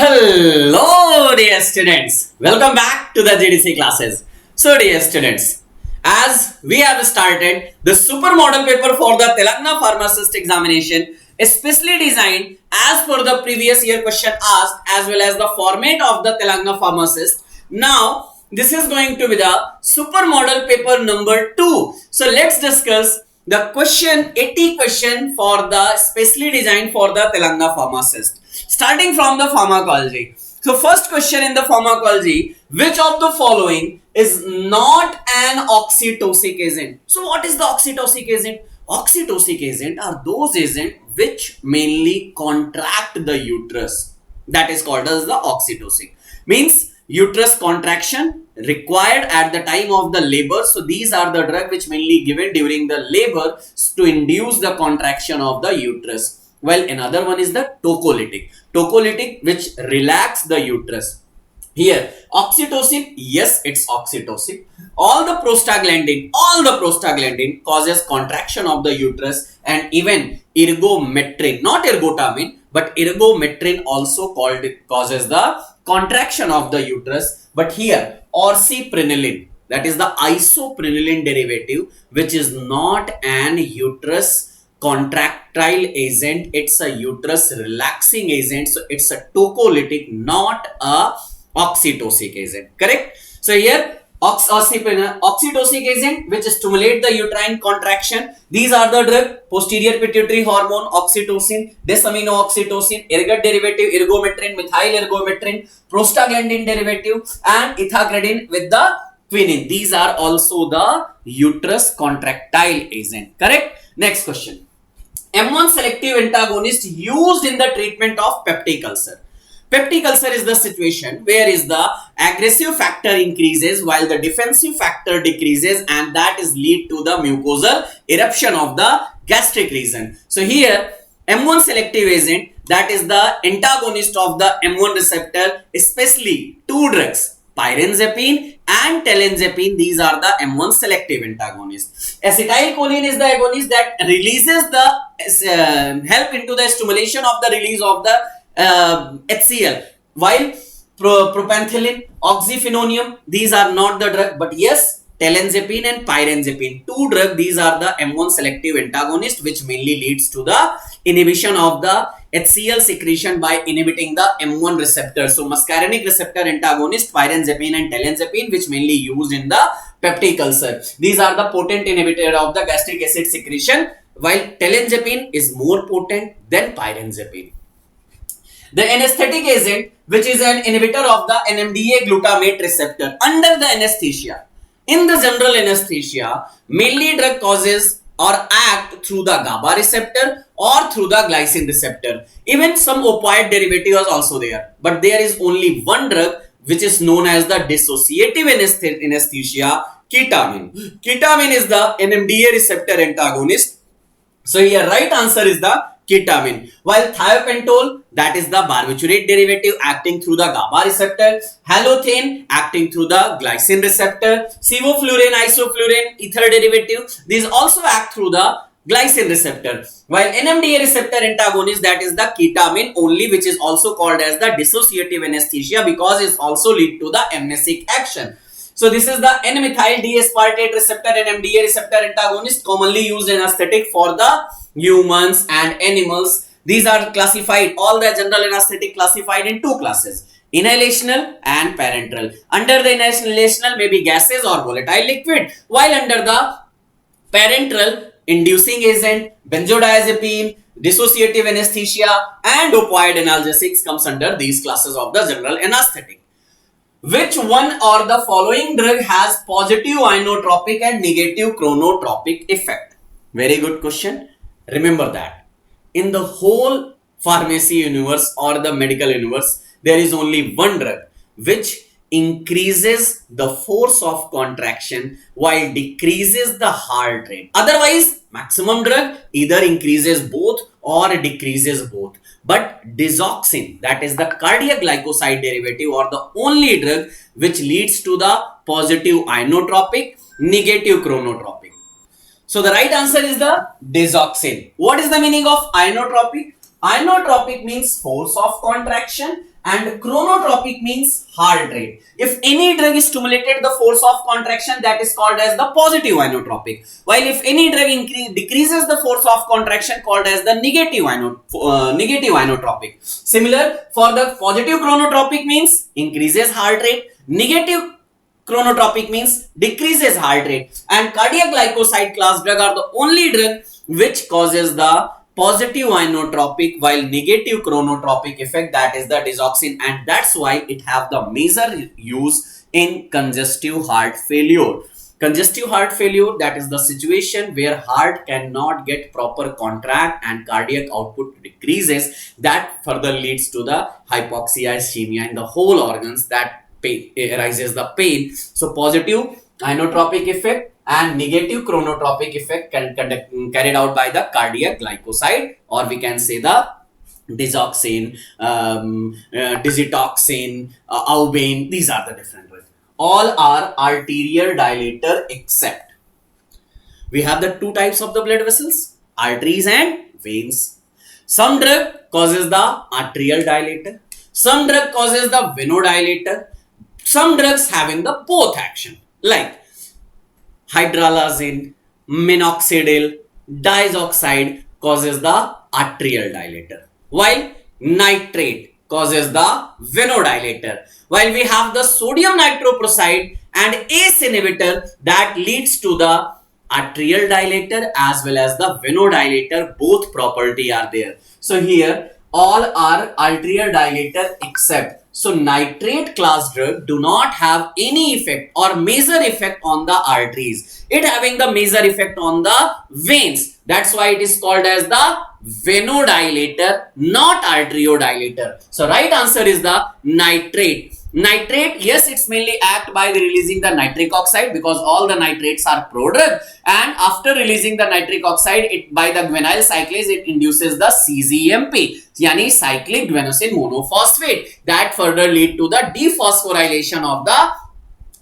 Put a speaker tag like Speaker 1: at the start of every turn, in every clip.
Speaker 1: Hello dear students, welcome back to the GDC classes. So dear students, as we have started the super model paper for the Telangana Pharmacist examination, especially designed as per the previous year question asked as well as the format of the Telangana Pharmacist. Now this is going to be the super model paper number 2. So let's discuss the question 80 question for the specially designed for the Telangana Pharmacist. Starting from the pharmacology. So first question in the pharmacology, which of the following is not an oxytocic agent? So what is the oxytocic agent? Oxytocic agent are those agents which mainly contract the uterus. That is called as the oxytocic. Means uterus contraction required at the time of the labor. So these are the drugs which mainly given during the labor to induce the contraction of the uterus. Well, another one is the tocolytic. Tocolytic which relax the uterus. Here, oxytocin, yes, it's oxytocin. All the prostaglandin causes contraction of the uterus, and even 𝘂𝙀𝙎𝘾𝙄𝙎, not ergotamine, but 𝘂𝙀𝙎𝙾 also causes the contraction of the uterus. But here, orciprenylin, that is the isoprenylin derivative, which is not an uterus contractile agent, it's a uterus relaxing agent. So it's a tocolytic, not a oxytocic agent. Correct? So here oxytocic agent which stimulate the uterine contraction. These are the drug: posterior pituitary hormone, oxytocin, desaminooxytocin, ergot derivative, 𝘂𝙀𝙎𝙾, methyl-𝘂𝙀, prostaglandin derivative, and ethacridine with the quinine. These are also the uterus contractile agent. Correct? Next question. M1 selective antagonist used in the treatment of peptic ulcer. Peptic ulcer is the situation where is the aggressive factor increases while the defensive factor decreases, and that is lead to the mucosal eruption of the gastric region. So here M1 selective agent, that is the antagonist of the M1 receptor, especially two drugs, pyranzapine and telanzapine. These are the M1 selective antagonists. Acetylcholine is the agonist that releases the help into the stimulation of the release of the HCl, while propanthelin, oxyphenonium, these are not the drug, but yes, telanzapine and pyranzapine, two drugs, these are the M1 selective antagonist which mainly leads to the inhibition of the HCl secretion by inhibiting the M1 receptor. So muscarinic receptor antagonist, pyranzapine and telanzapine, which mainly used in the peptic ulcer. These are the potent inhibitor of the gastric acid secretion, while telanzapine is more potent than pyranzapine. The anesthetic agent, which is an inhibitor of the NMDA glutamate receptor under the anesthesia. In the general anesthesia, mainly drug causes or act through the GABA receptor or through the glycine receptor. Even some opioid derivative is also there, but there is only one drug which is known as the dissociative anesthesia, ketamine. Ketamine is the NMDA receptor antagonist. So here right answer is the ketamine, while thiopentol, that is the barbiturate derivative acting through the GABA receptor, halothane acting through the glycine receptor, sevoflurane, isoflurane, ether derivative, these also act through the glycine receptor, while NMDA receptor antagonist, that is the ketamine only, which is also called as the dissociative anesthesia because it also lead to the amnesic action. So this is the N-methyl D-aspartate receptor and NMDA receptor antagonist commonly used in anesthetic for the humans and animals. These are classified, all the general anesthetic classified in two classes, inhalational and parenteral. Under the inhalational may be gases or volatile liquid, while under the parenteral, inducing agent, benzodiazepine, dissociative anesthesia and opioid analgesics comes under these classes of the general anesthetic. Which one or the following drug has positive inotropic and negative chronotropic effect? Very good question. Remember that in the whole pharmacy universe or the medical universe, there is only one drug which increases the force of contraction while decreases the heart rate. Otherwise, maximum drug either increases both or decreases both. But digoxin, that is the cardiac glycoside derivative, or the only drug which leads to the positive inotropic, negative chronotropic. So the right answer is the digoxin. What is the meaning of inotropic? Inotropic means force of contraction and chronotropic means heart rate. If any drug is stimulated the force of contraction, that is called as the positive inotropic, while if any drug decreases the force of contraction, called as the negative inotropic. Similar, for the positive chronotropic means increases heart rate, negative chronotropic means decreases heart rate, and cardiac glycoside class drug are the only drug which causes the positive inotropic while negative chronotropic effect, that is the digoxin, and that's why it have the major use in congestive heart failure. Congestive heart failure, that is the situation where heart cannot get proper contract and cardiac output decreases, that further leads to the hypoxia, ischemia in the whole organs, that pain arises the pain. So positive inotropic effect and negative chronotropic effect carried out by the cardiac glycoside, or we can say the digoxin, digitoxin, 𝙬𝙁. These are the different ones. All are arterial dilator except we have the two types of the blood vessels, arteries and veins. Some drug causes the arterial dilator, some drug causes the venodilator, some drugs having the both action, like hydralazine, minoxidil, diazoxide causes the arterial dilator, while nitrate causes the venodilator, while we have the sodium nitroprusside and ACE inhibitor that leads to the arterial dilator as well as the venodilator, both property are there. So here all are arterial dilator except, so nitrate class drug do not have any effect or major effect on the arteries. It having the major effect on the veins. That's why it is called as the venodilator, not arteriodilator. So right answer is the nitrate. Nitrate, yes, it's mainly act by releasing the nitric oxide because all the nitrates are prodrug, and after releasing the nitric oxide, it by the guanyl cyclase it induces the CGMP, yani cyclic guanosine monophosphate, that further lead to the dephosphorylation of the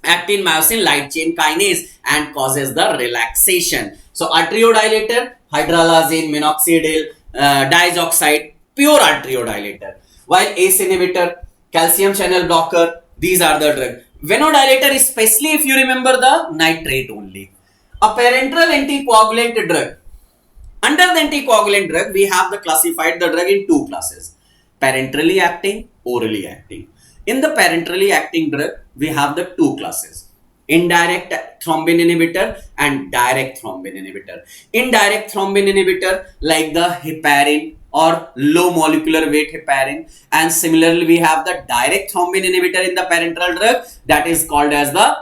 Speaker 1: actin myosin light chain kinase and causes the relaxation. So arteriodilator, hydralazine, minoxidil, diazoxide, pure arteriodilator, while ACE inhibitor, calcium channel blocker, these are the drug. Venodilator, especially if you remember the nitrate only. A parenteral anticoagulant drug. Under the anticoagulant drug, we have the classified the drug in two classes: parenterally acting, orally acting. In the parenterally acting drug, we have the two classes: indirect thrombin inhibitor and direct thrombin inhibitor. Indirect thrombin inhibitor like the heparin or low molecular weight heparin, and similarly we have the direct thrombin inhibitor in the parenteral drug, that is called as the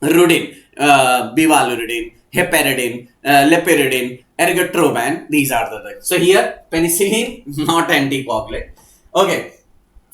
Speaker 1: rudin, bivaluridine, heparidine, lepidine, ergotroban. These are the drugs. So here penicillin not anticoagulant. Okay,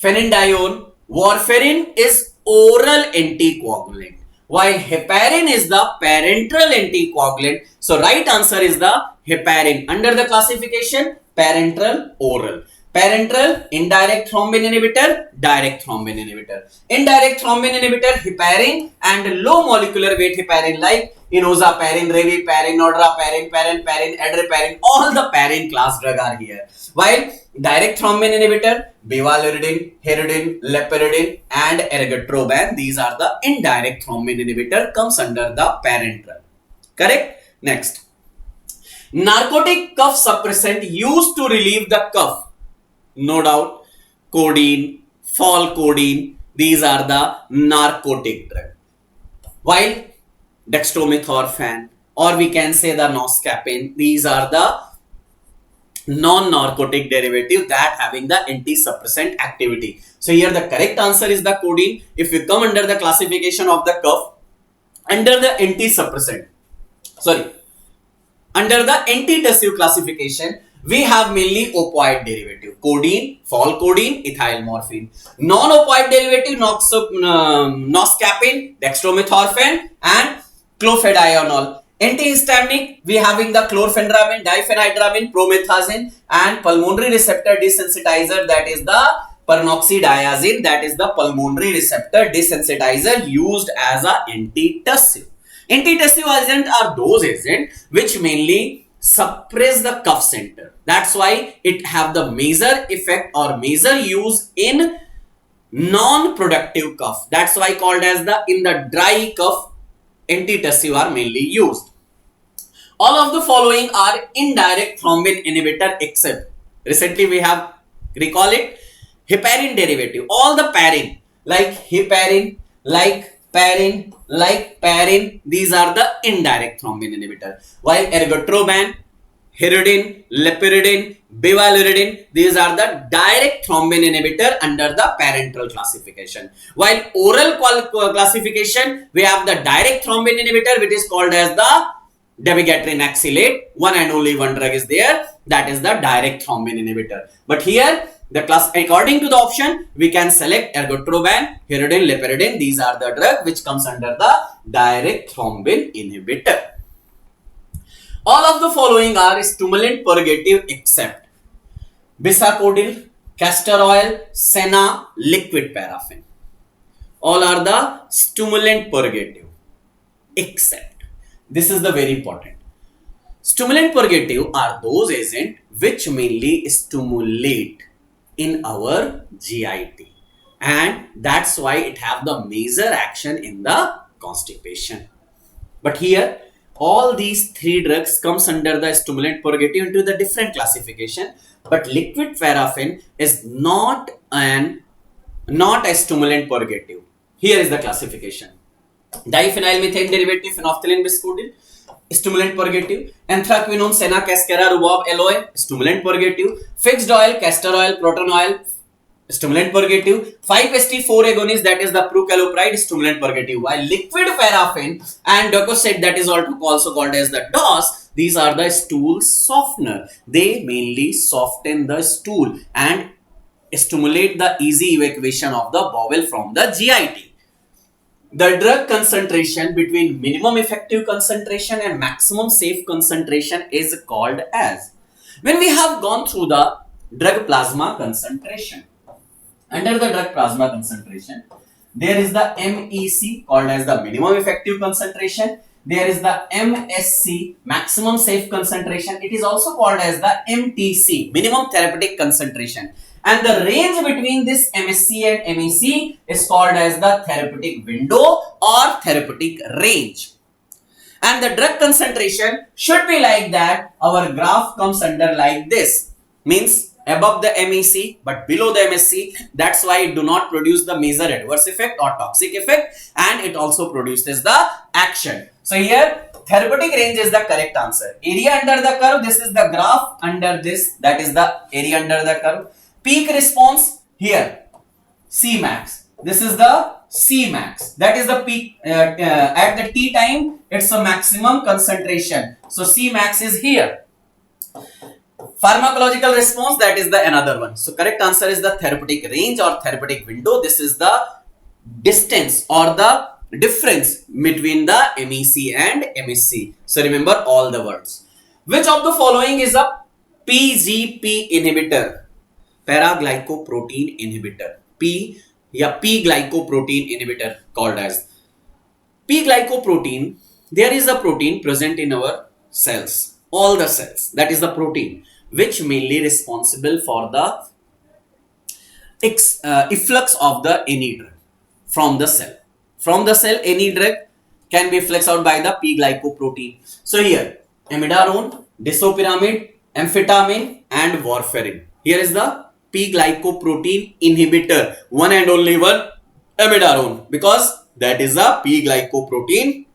Speaker 1: phenydione, warfarin is oral anticoagulant, while heparin is the parenteral anticoagulant. So right answer is the heparin. Under the classification, parenteral, oral. Parenteral, indirect thrombin inhibitor, direct thrombin inhibitor. Indirect thrombin inhibitor, heparin and low molecular weight heparin like enoxaparin, rivaparin, nodraparin, parin, adreparin, all the parin class drug are here. While direct thrombin inhibitor, bivaluridine, heridine, lepidine and ergotroban, these are the indirect thrombin inhibitor, comes under the parenteral. Correct? Next. Narcotic cough suppressant used to relieve the cough. No doubt, codeine, �々-codeine, these are the narcotic drug. While dextromethorphan, or we can say the noscapine, these are the non-narcotic derivative that having the anti-suppressant activity. So here the correct answer is the codeine. If we come under the classification of the cough, under the anti-suppressant, under the antitussive classification, we have mainly opioid derivative: codeine, �々-codeine, ethyl morphine. Non-opioid derivative: noscapine, dextromethorphan and clofedienol. Antihistaminic, we having the chlorpheniramine, diphenhydramine, promethazine and pulmonary receptor desensitizer, that is the pernoxydiazine, that is the pulmonary receptor desensitizer used as a antitussive. Antitussive agent are those agents which mainly suppress the cough center. That's why it have the major effect or major use in non-productive cough. That's why called as the in the dry cough antitussive are mainly used. All of the following are indirect thrombin inhibitor except recently we have recall it heparin derivative. All the parin like heparin, like parin, these are the indirect thrombin inhibitor. While ergotroban, pyridine, lepyridine, bivalirudin, these are the direct thrombin inhibitor under the parenteral classification. While oral classification, we have the direct thrombin inhibitor, which is called as the dabigatran acrylate. One and only one drug is there, that is the direct thrombin inhibitor. But here, the class according to the option, we can select ergotroban, pyridine, lepyridine. These are the drug which comes under the direct thrombin inhibitor. All of the following are stimulant purgative except bisacodyl, castor oil, senna, liquid paraffin. All are the stimulant purgative except. This is the very important. Stimulant purgative are those agents which mainly stimulate in our GIT, and that's why it have the major action in the constipation. But here all these three drugs comes under the stimulant purgative into the different classification, but liquid paraffin is not a stimulant purgative. Here is the classification. Diphenylmethane derivative phenolphthalein bisacodyl, stimulant purgative. Anthraquinone, senna, cascara, rhubarb, aloe, stimulant purgative. Fixed oil, castor oil, proton oil, stimulant purgative. 5-HT4 agonist, that is the 𝘾𝙀𝙍𝑃, stimulant purgative. While liquid paraffin and docosahexaene, that is also called as the DOS, these are the stool softener. They mainly soften the stool and stimulate the easy evacuation of the bowel from the GIT. The drug concentration between minimum effective concentration and maximum safe concentration is called as. When we have gone through the drug plasma concentration, under the drug plasma concentration, there is the MEC called as the minimum effective concentration. There is the MSC, maximum safe concentration. It is also called as the MTC, minimum therapeutic concentration. And the range between this MSC and MEC is called as the therapeutic window or therapeutic range. And the drug concentration should be like that. Our graph comes under like this. Means above the MEC but below the MSC. That's why it do not produce the major adverse effect or toxic effect, and it also produces the action. So here therapeutic range is the correct answer. Area under the curve, this is the graph under this, that is the area under the curve. Peak response here, Cmax. This is the Cmax. That is the peak at the T time. It's a maximum concentration. So Cmax is here. Pharmacological response, that is the another one. So correct answer is the therapeutic range or therapeutic window. This is the distance or the difference between the MEC and MSC. So remember all the words. Which of the following is a PGP inhibitor? Para-glycoprotein inhibitor. P-glycoprotein inhibitor called as. P-glycoprotein, there is a protein present in our cells, all the cells. That is the protein which mainly responsible for the efflux of the any drug from the cell. From the cell, any drug can be effluxed out by the P-glycoprotein. So here, amiodarone, disopyramide, amphetamine and warfarin. Here is the P-glycoprotein inhibitor, one and only one, amiodarone, because that is a P-glycoprotein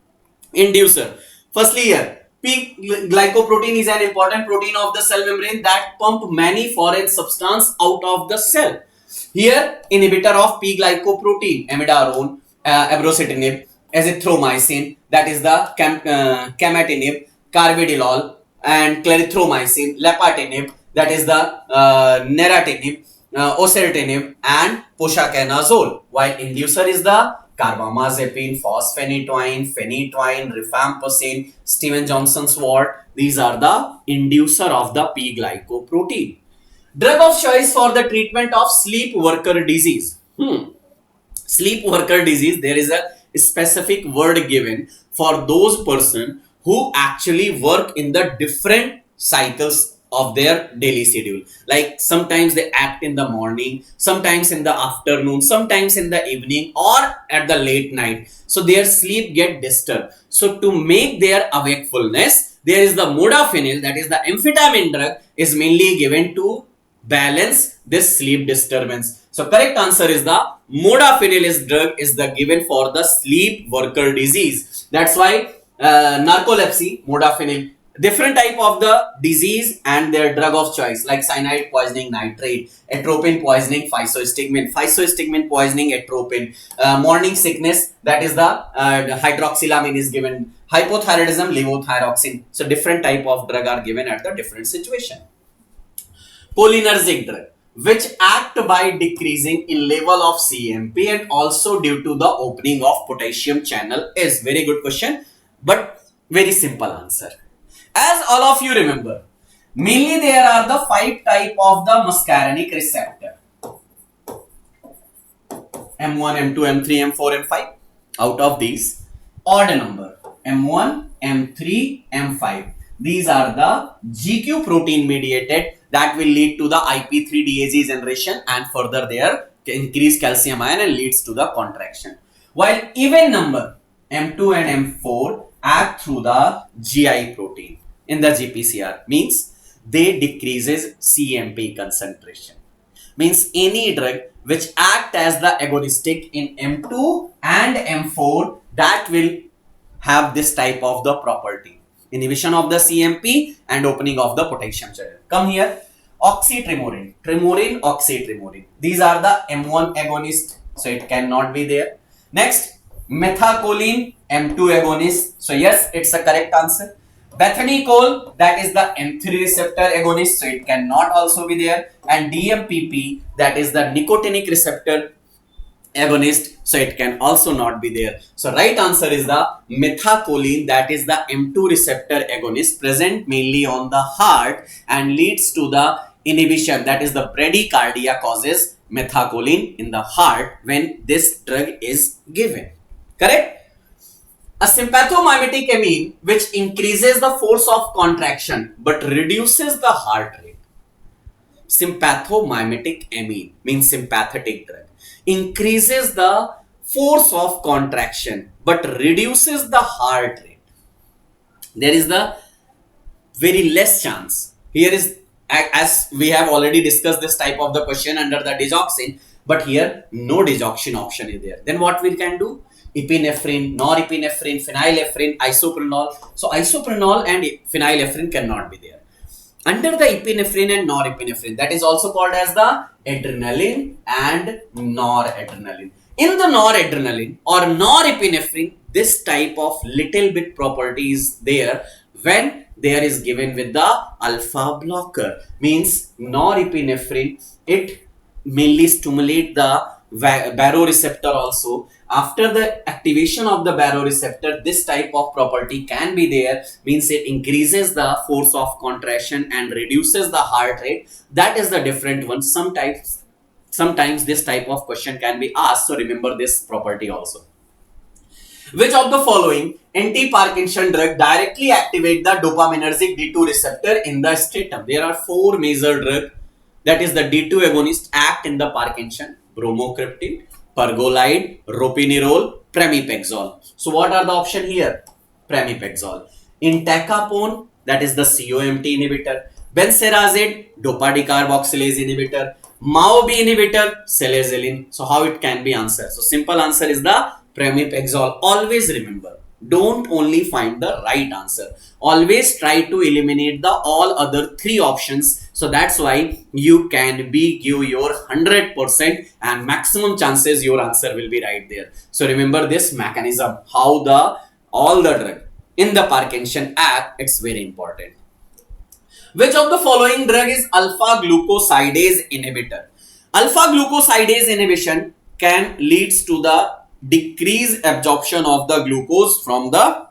Speaker 1: inducer. Firstly here, P-glycoprotein is an important protein of the cell membrane that pump many foreign substance out of the cell. Here, inhibitor of P-glycoprotein, amiodarone, abrocitinib, azithromycin, that is the camatinib, carvedilol, and clarithromycin, lapatinib, that is the neratinib, osimertinib, and posaconazole. While inducer is the carbamazepine, phosphenityne, phenytoin, rifampicin, Steven-Johnson's wort. These are the inducer of the P-glycoprotein. Drug of choice for the treatment of sleep worker disease. Sleep worker disease, there is a specific word given for those person who actually work in the different cycles of their daily schedule. Like sometimes they act in the morning, sometimes in the afternoon, sometimes in the evening, or at the late night. So their sleep get disturbed. So to make their awakefulness, there is the modafinil, that is the amphetamine drug, is mainly given to balance this sleep disturbance. So correct answer is the modafinil is drug is the given for the sleep worker disease. That's why narcolepsy, modafinil, different type of the disease and their drug of choice, like cyanide poisoning, nitrate, atropine poisoning, physostigmine poisoning, atropine, morning sickness, that is the hydroxylamine is given, hypothyroidism, levothyroxine. So different type of drug are given at the different situation. Cholinergic drug, which act by decreasing in level of CMP and also due to the opening of potassium channel, is very good question, but very simple answer. As all of you remember, mainly there are the 5 type of the muscarinic receptor: M1, M2, M3, M4, M5. Out of these, odd number M1, M3, M5. These are the GQ protein mediated that will lead to the IP3DAG generation and further there increase calcium ion and leads to the contraction. While even number M2 and M4 act through the GI protein in the GPCR, means they decreases CMP concentration. Means any drug which act as the agonistic in M2 and M4, that will have this type of the property: inhibition of the CMP and opening of the potassium channel. Come here, oxytremorine, tremorine, oxytremorine. These are the M1 agonist, so it cannot be there. Next, methacholine, M2 agonist. So yes, it's a correct answer. Bethanecol, that is the M3 receptor agonist, so it cannot also be there. And DMPP, that is the nicotinic receptor agonist, so it can also not be there. So right answer is the methacholine, that is the M2 receptor agonist, present mainly on the heart and leads to the inhibition, that is the bradycardia, causes methacholine in the heart when this drug is given. Correct? A sympathomimetic amine which increases the force of contraction but reduces the heart rate. Sympathomimetic amine means sympathetic drug, increases the force of contraction but reduces the heart rate. There is the very less chance. Here is, as we have already discussed this type of the question under the digoxin, but here no digoxin option is there. Then what we can do? Epinephrine, norepinephrine, phenylephrine, isoprene. So isoprene and phenylephrine cannot be there. Under the epinephrine and norepinephrine, that is also called as the adrenaline and noradrenaline. In the noradrenaline or norepinephrine, this type of little bit property is there when there is given with the alpha blocker. Means norepinephrine, it mainly stimulate the baroreceptor also. After the activation of the baroreceptor, this type of property can be there, means it increases the force of contraction and reduces the heart rate. That is the different one. Sometimes this type of question can be asked, so remember this property also. Which of the following anti-Parkinson drug directly activate the dopaminergic D2 receptor in the stratum? There are 4 major drugs, that is the D2 agonist act in the Parkinson: bromocriptine, pergolide, ropinirole, pramipexole. So what are the option here? Pramipexole. Entacapone, that is the COMT inhibitor. Benserazide, dopa-decarboxylase inhibitor. MAO-B inhibitor, seleziline. So how it can be answered? So simple answer is the pramipexole. Always remember, don't only find the right answer. Always try to eliminate the all other 3 options. So that's why you can give your 100% and maximum chances your answer will be right there. So remember this mechanism, how all the drug in the Parkinson act, it's very important. Which of the following drug is alpha glucosidase inhibitor? Alpha glucosidase inhibition can leads to the decreased absorption of the glucose from the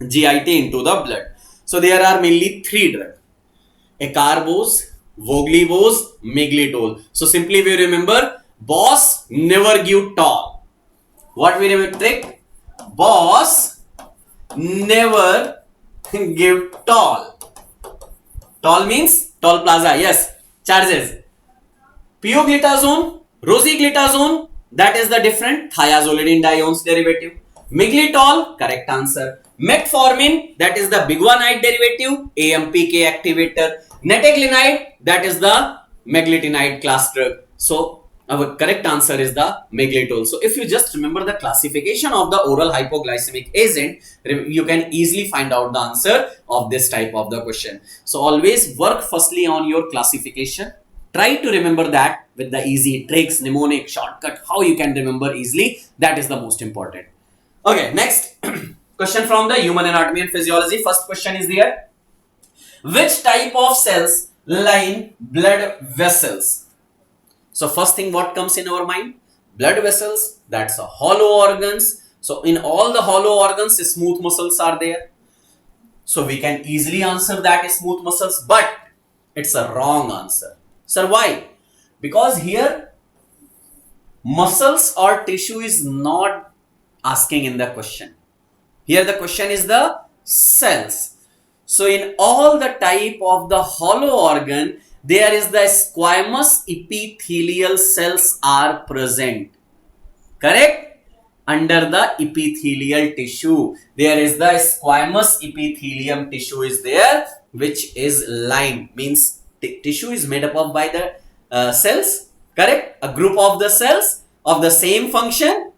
Speaker 1: GIT into the blood. So there are mainly 3 drugs: acarbose, voglibose, miglitol. So simply we remember, boss never give tall. What we remember trick? Boss never give toll. Toll means toll plaza. Yes, charges. Pioglitazone, rosiglitazone, that is the different thiazolidine diones derivative. Miglitol, correct answer. Metformin, that is the biguanide derivative, AMPK activator. Neteglinide, that is the meglitinide class drug. So our correct answer is the meglitol. So if you just remember the classification of the oral hypoglycemic agent, you can easily find out the answer of this type of the question. So always work firstly on your classification. Try to remember that with the easy tricks, mnemonic, shortcut, how you can remember easily. That is the most important. Okay, next question from the human anatomy and physiology. First question is there. Which type of cells line blood vessels? So first thing what comes in our mind? Blood vessels, that's a hollow organs. So in all the hollow organs, smooth muscles are there. So we can easily answer that smooth muscles, but it's a wrong answer. Sir, why? Because here muscles or tissue is not asking in the question. Here the question is the cells. So in all the type of the hollow organ, there is the squamous epithelial cells are present. Correct? Under the epithelial tissue, there is the squamous epithelium tissue is there, which is lined, means tissue is made up of by the cells, correct? A group of the cells of the same function.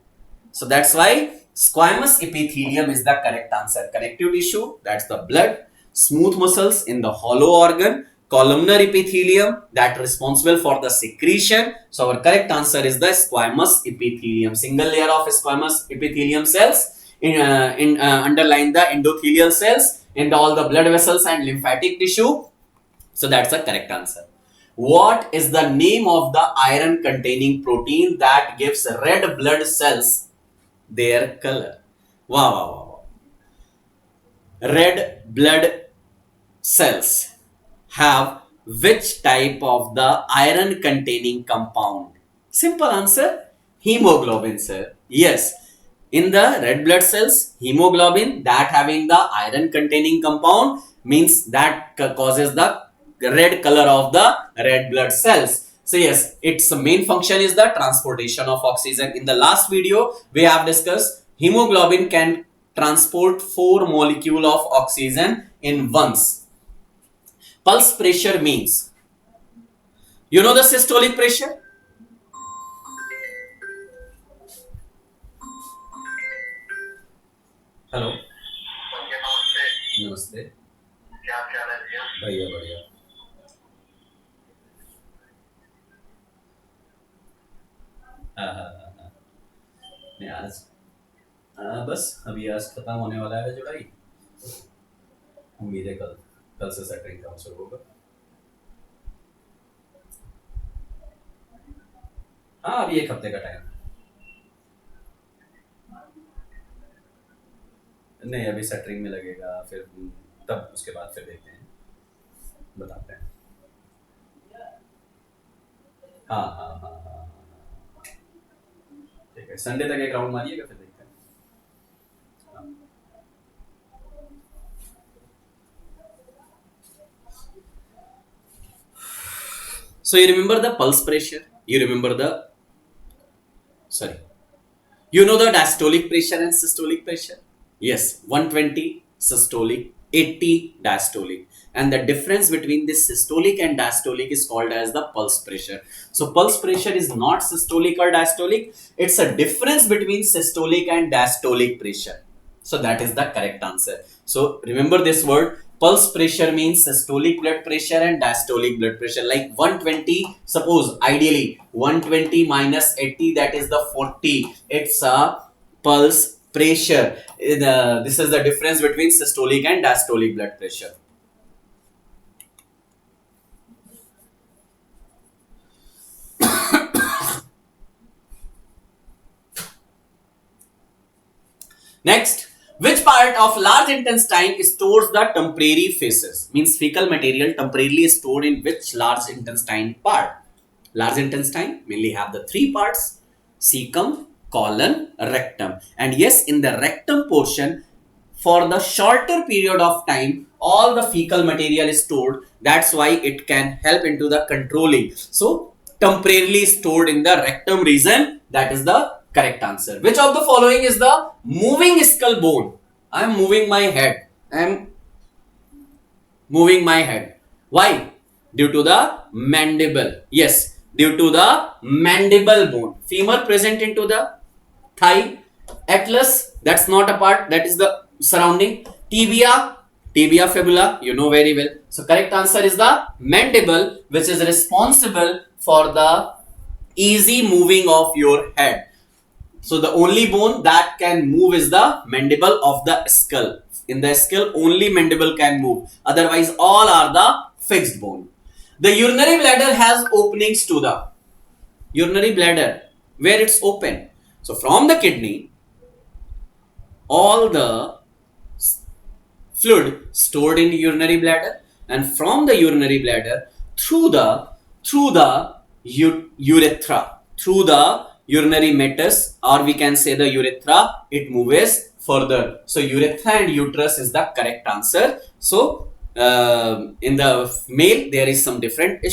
Speaker 1: So that's why squamous epithelium is the correct answer. Connective tissue, that's the blood. Smooth muscles in the hollow organ. Columnar epithelium, that responsible for the secretion. So our correct answer is the squamous epithelium. Single layer of squamous epithelium cells underline the endothelial cells in all the blood vessels and lymphatic tissue. So that's the correct answer. What is the name of the iron containing protein that gives red blood cells their color? Wow, wow, wow, wow. Red blood cells have which type of the iron containing compound? Simple answer, hemoglobin, sir. Yes. In the red blood cells, hemoglobin that having the iron containing compound means that causes the red color of the red blood cells. So yes, its main function is the transportation of oxygen. In the last video, we have discussed hemoglobin can transport 4 molecules of oxygen in once. Pulse pressure means, you know the systolic pressure? Hello नमस्ते क्या ख्याल है भैया बढ़िया बढ़िया नहीं आज बस अभी आज खत्म होने वाला है जुलाई उम्मीद है कल से सेटरिंग काम शुरू होगा हाँ अभी 1 हफ्ते का टाइम नहीं अभी सेटरिंग में लगेगा फिर तब उसके बाद फिर देखते हैं बताते हैं हाँ हाँ हाँ हाँ ठीक है संडे तक एक राउंड मारिएगा फिर देखते हैं हाँ। So you remember the pulse pressure, you remember the you know the diastolic pressure and systolic pressure. Yes, 120 systolic, 80 diastolic. And the difference between this systolic and diastolic is called as the pulse pressure. So pulse pressure is not systolic or diastolic. It's a difference between systolic and diastolic pressure. So that is the correct answer. So remember this word. Pulse pressure means systolic blood pressure and diastolic blood pressure. Like 120, suppose ideally 120 minus 80, that is the 40. It's a pulse pressure. This is the difference between systolic and diastolic blood pressure. Next, which part of large intestine stores the temporary feces? Means fecal material temporarily stored in which large intestine part? Large intestine mainly have the 3 parts: cecum, colon, rectum. And yes, in the rectum portion, for the shorter period of time, all the fecal material is stored. That's why it can help into the controlling. So temporarily stored in the rectum region. That is the correct answer. Which of the following is the moving skull bone? I am moving my head. I am moving my head. Why? Due to the mandible. Yes, due to the mandible bone. Femur present into the thigh. Atlas, that's not a part, that is the surrounding. Tibia fibula, you know very well. So correct answer is the mandible, which is responsible for the easy moving of your head. So the only bone that can move is the mandible of the skull. In the skull, only mandible can move. Otherwise, all are the fixed bone. The urinary bladder has openings to the urinary bladder where it's open. So from the kidney, all the fluid stored in urinary bladder, and from the urinary bladder through the urethra, through the urinary meatus, or we can say the urethra, it moves further. So urethra and uterus is the correct answer. So in the male there is some different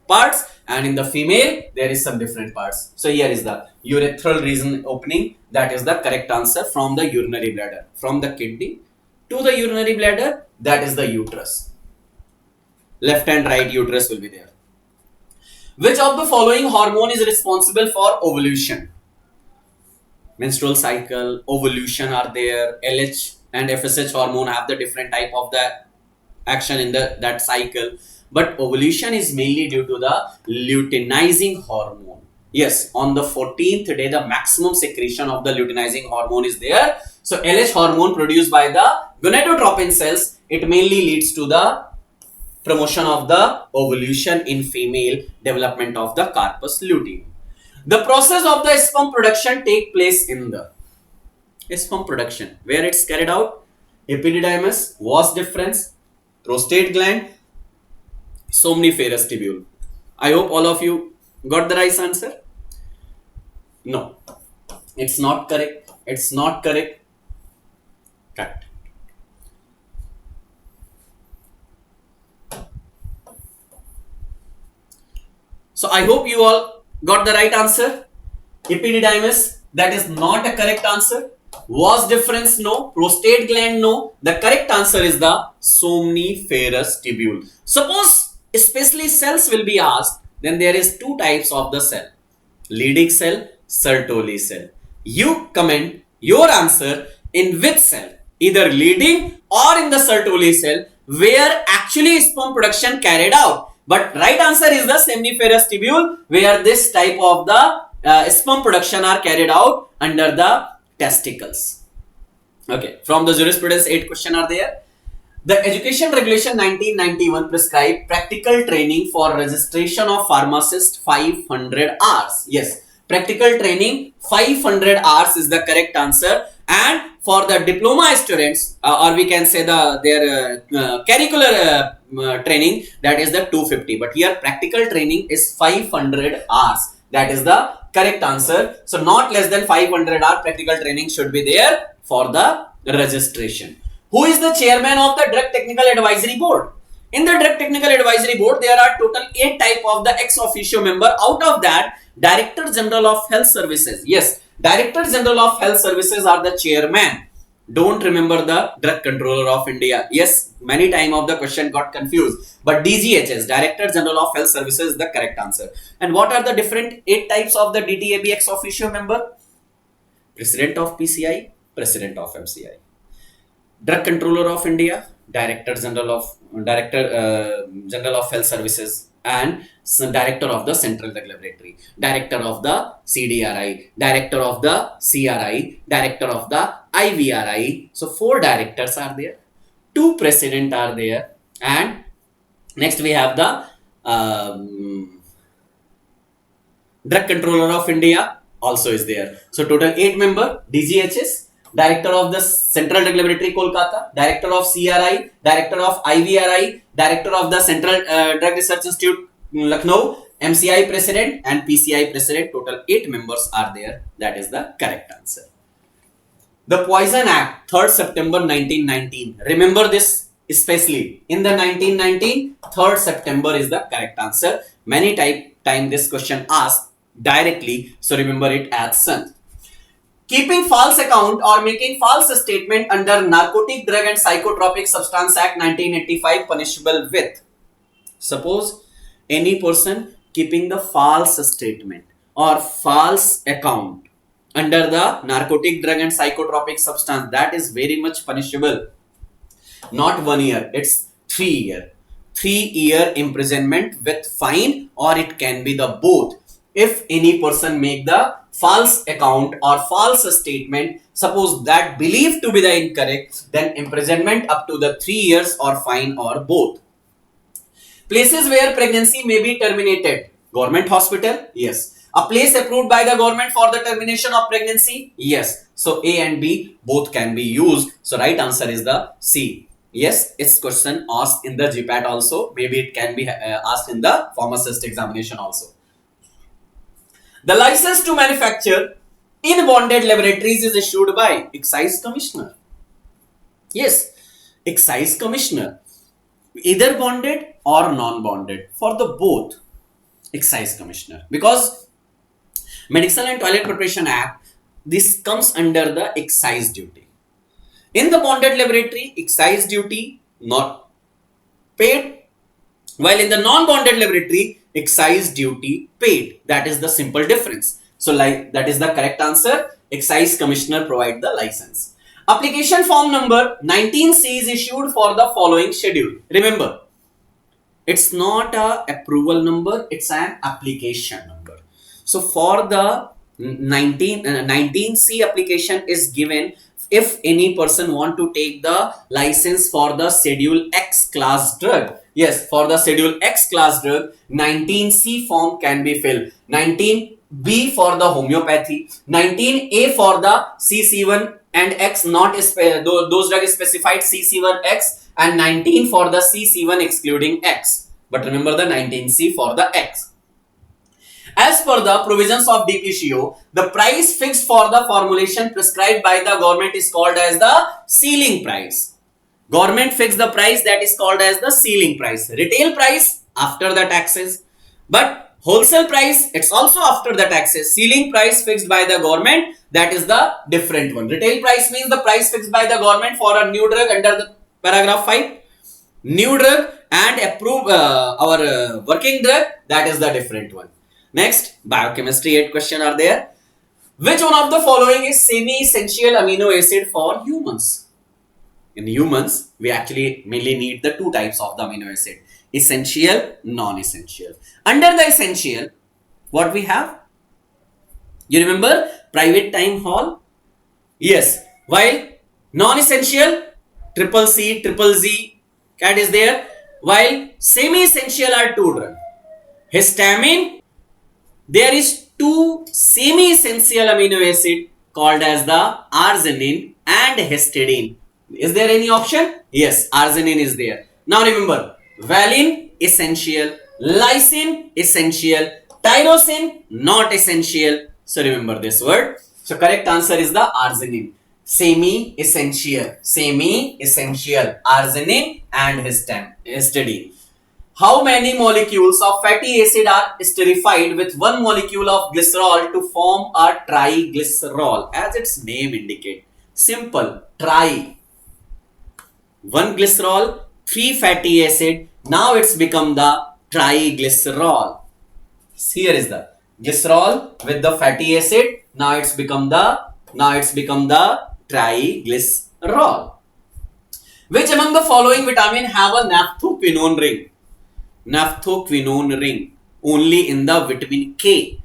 Speaker 1: parts, and in the female there is some different parts. So here is the urethral region opening. That is the correct answer from the urinary bladder. From the kidney to the urinary bladder, that is the uterus. Left and right uterus will be there. Which of the following hormone is responsible for ovulation? Menstrual cycle, ovulation are there. LH and FSH hormone have the different type of the action in that cycle. But ovulation is mainly due to the luteinizing hormone. Yes, on the 14th day, the maximum secretion of the luteinizing hormone is there. So LH hormone produced by the gonadotropin cells, it mainly leads to the promotion of the ovulation in female, development of the corpus luteum. The process of the sperm production take place in the sperm production, where it's carried out. Epididymis, vas deferens, prostate gland, somniferous tubule. I hope all of you got the right answer. No, it's not correct. It's not correct. Correct. So I hope you all got the right answer. Epididymis, that is not a correct answer. Vas deferens, no. Prostate gland, no. The correct answer is the somniferous tubule. Suppose especially cells will be asked, then there is two types of the cell: leading cell, Sertoli cell. You comment your answer in which cell, either leading or in the Sertoli cell, where actually sperm production carried out. But right answer is the seminiferous tubule, where this type of the sperm production are carried out under the testicles. Okay, from the jurisprudence 8 question are there. The Education Regulation 1991 prescribed practical training for registration of pharmacist 500 hours. Yes, practical training 500 hours is the correct answer. And for the diploma students, or we can say their curricular training, that is the 250. But here practical training is 500 hours. That is the correct answer. So not less than 500 hour practical training should be there for the registration. Who is the chairman of the Drug Technical Advisory Board? In the Drug Technical Advisory Board, there are total 8 type of the ex officio member. Out of that, Director General of Health Services. Yes, Director General of Health Services are the chairman. Don't remember the Drug Controller of India. Yes, many time of the question got confused. But DGHS, Director General of Health Services, is the correct answer. And what are the different 8 types of the DTAB ex officio member? President of PCI, President of MCI. Drug Controller of India, Director General of Health Services, and Director of the Central Drug Laboratory, Director of the CDRI, Director of the CRI, Director of the IVRI. So 4 directors are there, 2 president are there, and next we have the Drug Controller of India also is there. So total 8 member: DGHS, Director of the Central Drug Laboratory Kolkata, Director of CRI, Director of IVRI, Director of the Central Drug Research Institute Lucknow, MCI President, and PCI President. Total 8 members are there. That is the correct answer. The Poison Act, 3rd September 1919. Remember this especially. In the 1919, 3rd September is the correct answer. Many time this question asked directly, so remember it as such. Keeping false account or making false statement under Narcotic Drug and Psychotropic Substance Act 1985 punishable with. Suppose any person keeping the false statement or false account under the Narcotic Drug and Psychotropic Substance, that is very much punishable. Not 1 year, it's 3 year. 3-year imprisonment with fine, or it can be the both. If any person make the false account or false statement, suppose that believed to be the incorrect, then imprisonment up to the 3 years or fine or both. Places where pregnancy may be terminated. Government hospital? Yes. A place approved by the government for the termination of pregnancy? Yes. So A and B both can be used. So right answer is the C. Yes, it's question asked in the GPAT also. Maybe it can be asked in the pharmacist examination also. The license to manufacture in bonded laboratories is issued by Excise Commissioner. Yes, Excise Commissioner. Either bonded or non-bonded. For the both, Excise Commissioner. Because Medicinal and Toilet Preparation Act, this comes under the excise duty. In the bonded laboratory, excise duty not paid, while in the non-bonded laboratory, excise duty paid. That is the simple difference. So like that is the correct answer. Excise Commissioner provide the license. Application form number 19C is issued for the following schedule. Remember, it's not a approval number, it's an application number. So for the 19C application is given if any person want to take the license for the Schedule X class drug. Yes, for the Schedule X class drug, 19C form can be filled. 19B for the homeopathy, 19A for the CC1 and X not those drugs specified CC1X, and 19 for the CC1 excluding X. But remember the 19C for the X. As per the provisions of DPCO, the price fixed for the formulation prescribed by the government is called as the ceiling price. Government fixed the price, that is called as the ceiling price. Retail price after the taxes, but wholesale price, it's also after the taxes. Ceiling price fixed by the government, that is the different one. Retail price means the price fixed by the government for a new drug under the paragraph 5. New drug and approve our working drug, that is the different one. Next, biochemistry 8 question are there. Which one of the following is semi-essential amino acid for humans? In humans, we actually mainly need the 2 types of the amino acid. Essential, non-essential. Under the essential, what we have? You remember private time hall? Yes. While non-essential, triple C, triple Z, cat is there. While semi-essential are 2 drugs. Histamine, there is 2 semi-essential amino acid called as the arginine and histidine. Is there any option? Yes, arginine is there. Now remember, valine essential, lysine essential, tyrosine not essential. So remember this word. So correct answer is the arginine. Semi-essential, arginine and histidine. How many molecules of fatty acid are esterified with 1 molecule of glycerol to form a triglycerol? As its name indicates. Simple, tri. 1 glycerol, 3 fatty acid. Now it's become the triglycerol. Here is the glycerol with the fatty acid. Now it's become the triglycerol. Which among the following vitamin have a naphthoquinone ring? Naphthoquinone ring only in the vitamin K.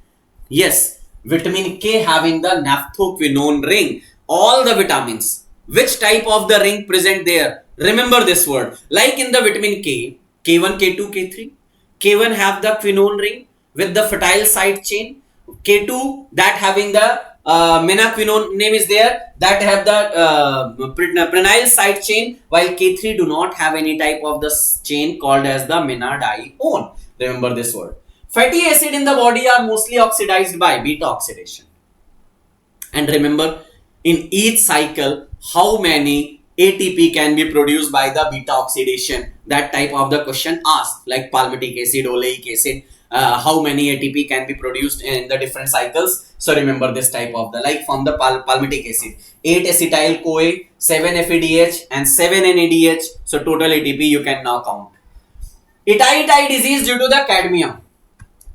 Speaker 1: Yes, vitamin K having the naphthoquinone ring. All the vitamins, which type of the ring present there? Remember this word. Like in the vitamin K, K1, K2, K3. K1 have the quinone ring with the fertile side chain. K2 that having the menaquinone name is there, that have the prenyl side chain, while K3 do not have any type of the chain called as the menadione. Remember this word. Fatty acid in the body are mostly oxidized by beta oxidation. And remember, in each cycle, how many ATP can be produced by the beta oxidation? That type of the question asked, like palmitic acid, oleic acid, how many ATP can be produced in the different cycles. So remember this type of the, like from the palmitic acid, 8 acetyl CoA, 7 FADH and 7 NADH. So total ATP you can now count. 𝙂𝙎𝙎 disease due to the cadmium.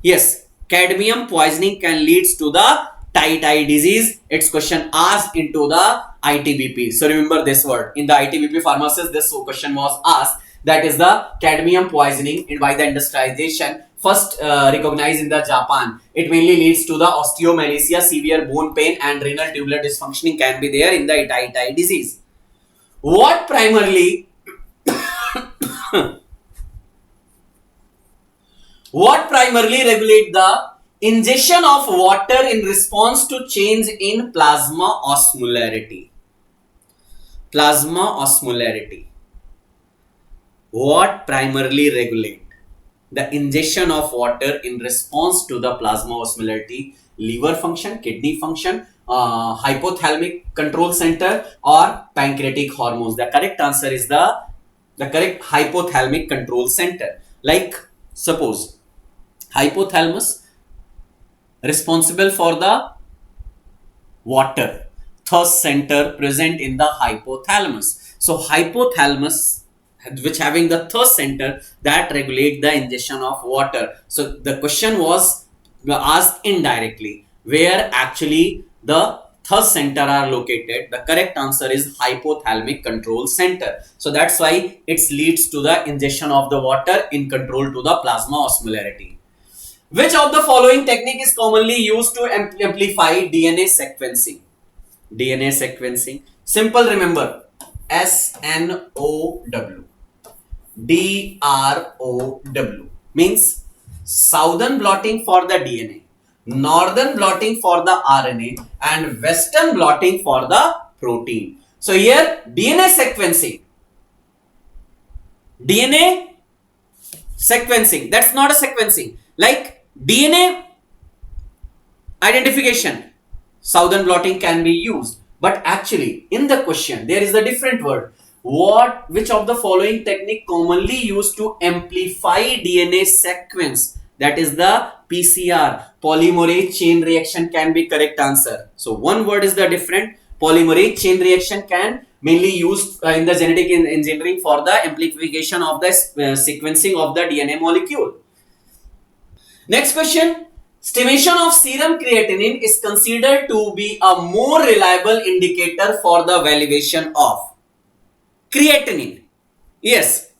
Speaker 1: Yes, cadmium poisoning can lead to the 𝙂𝙎𝙎 disease. It's question asked into the ITBP. So remember this word in the ITBP pharmacist. This question was asked. That is the cadmium poisoning by the industrialization. First recognized in the Japan. It mainly leads to the osteomalacia, severe bone pain, and renal tubular dysfunctioning can be there in the 𝙂𝙎𝙎 disease. What primarily What primarily regulate the ingestion of water in response to change in plasma osmolarity? Plasma osmolarity. What primarily regulate the ingestion of water in response to the plasma osmolarity? Liver function, kidney function, hypothalamic control center, or pancreatic hormones? The correct answer is the correct hypothalamic control center. Like suppose hypothalamus responsible for the water thirst center present in the hypothalamus. So hypothalamus, which having the thirst center, that regulate the ingestion of water. So the question was asked indirectly, where actually the thirst center are located. The correct answer is hypothalamic control center. So that's why it leads to the ingestion of the water in control to the plasma osmolarity. Which of the following technique is commonly used to amplify DNA sequencing? DNA sequencing. Simple, remember. SNOW. DROW means southern blotting for the DNA, northern blotting for the RNA, and western blotting for the protein. So here DNA sequencing. DNA sequencing. That's not a sequencing. Like DNA identification, southern blotting can be used, but actually in the question there is a different word. Which of the following technique commonly used to amplify DNA sequence? That is the PCR, polymerase chain reaction, can be correct answer. So one word is the different. Polymerase chain reaction mainly used in the genetic engineering for the amplification of the sequencing of the DNA molecule. Next question. Estimation of serum creatinine is considered to be a more reliable indicator for the valuation of creatinine. Yes,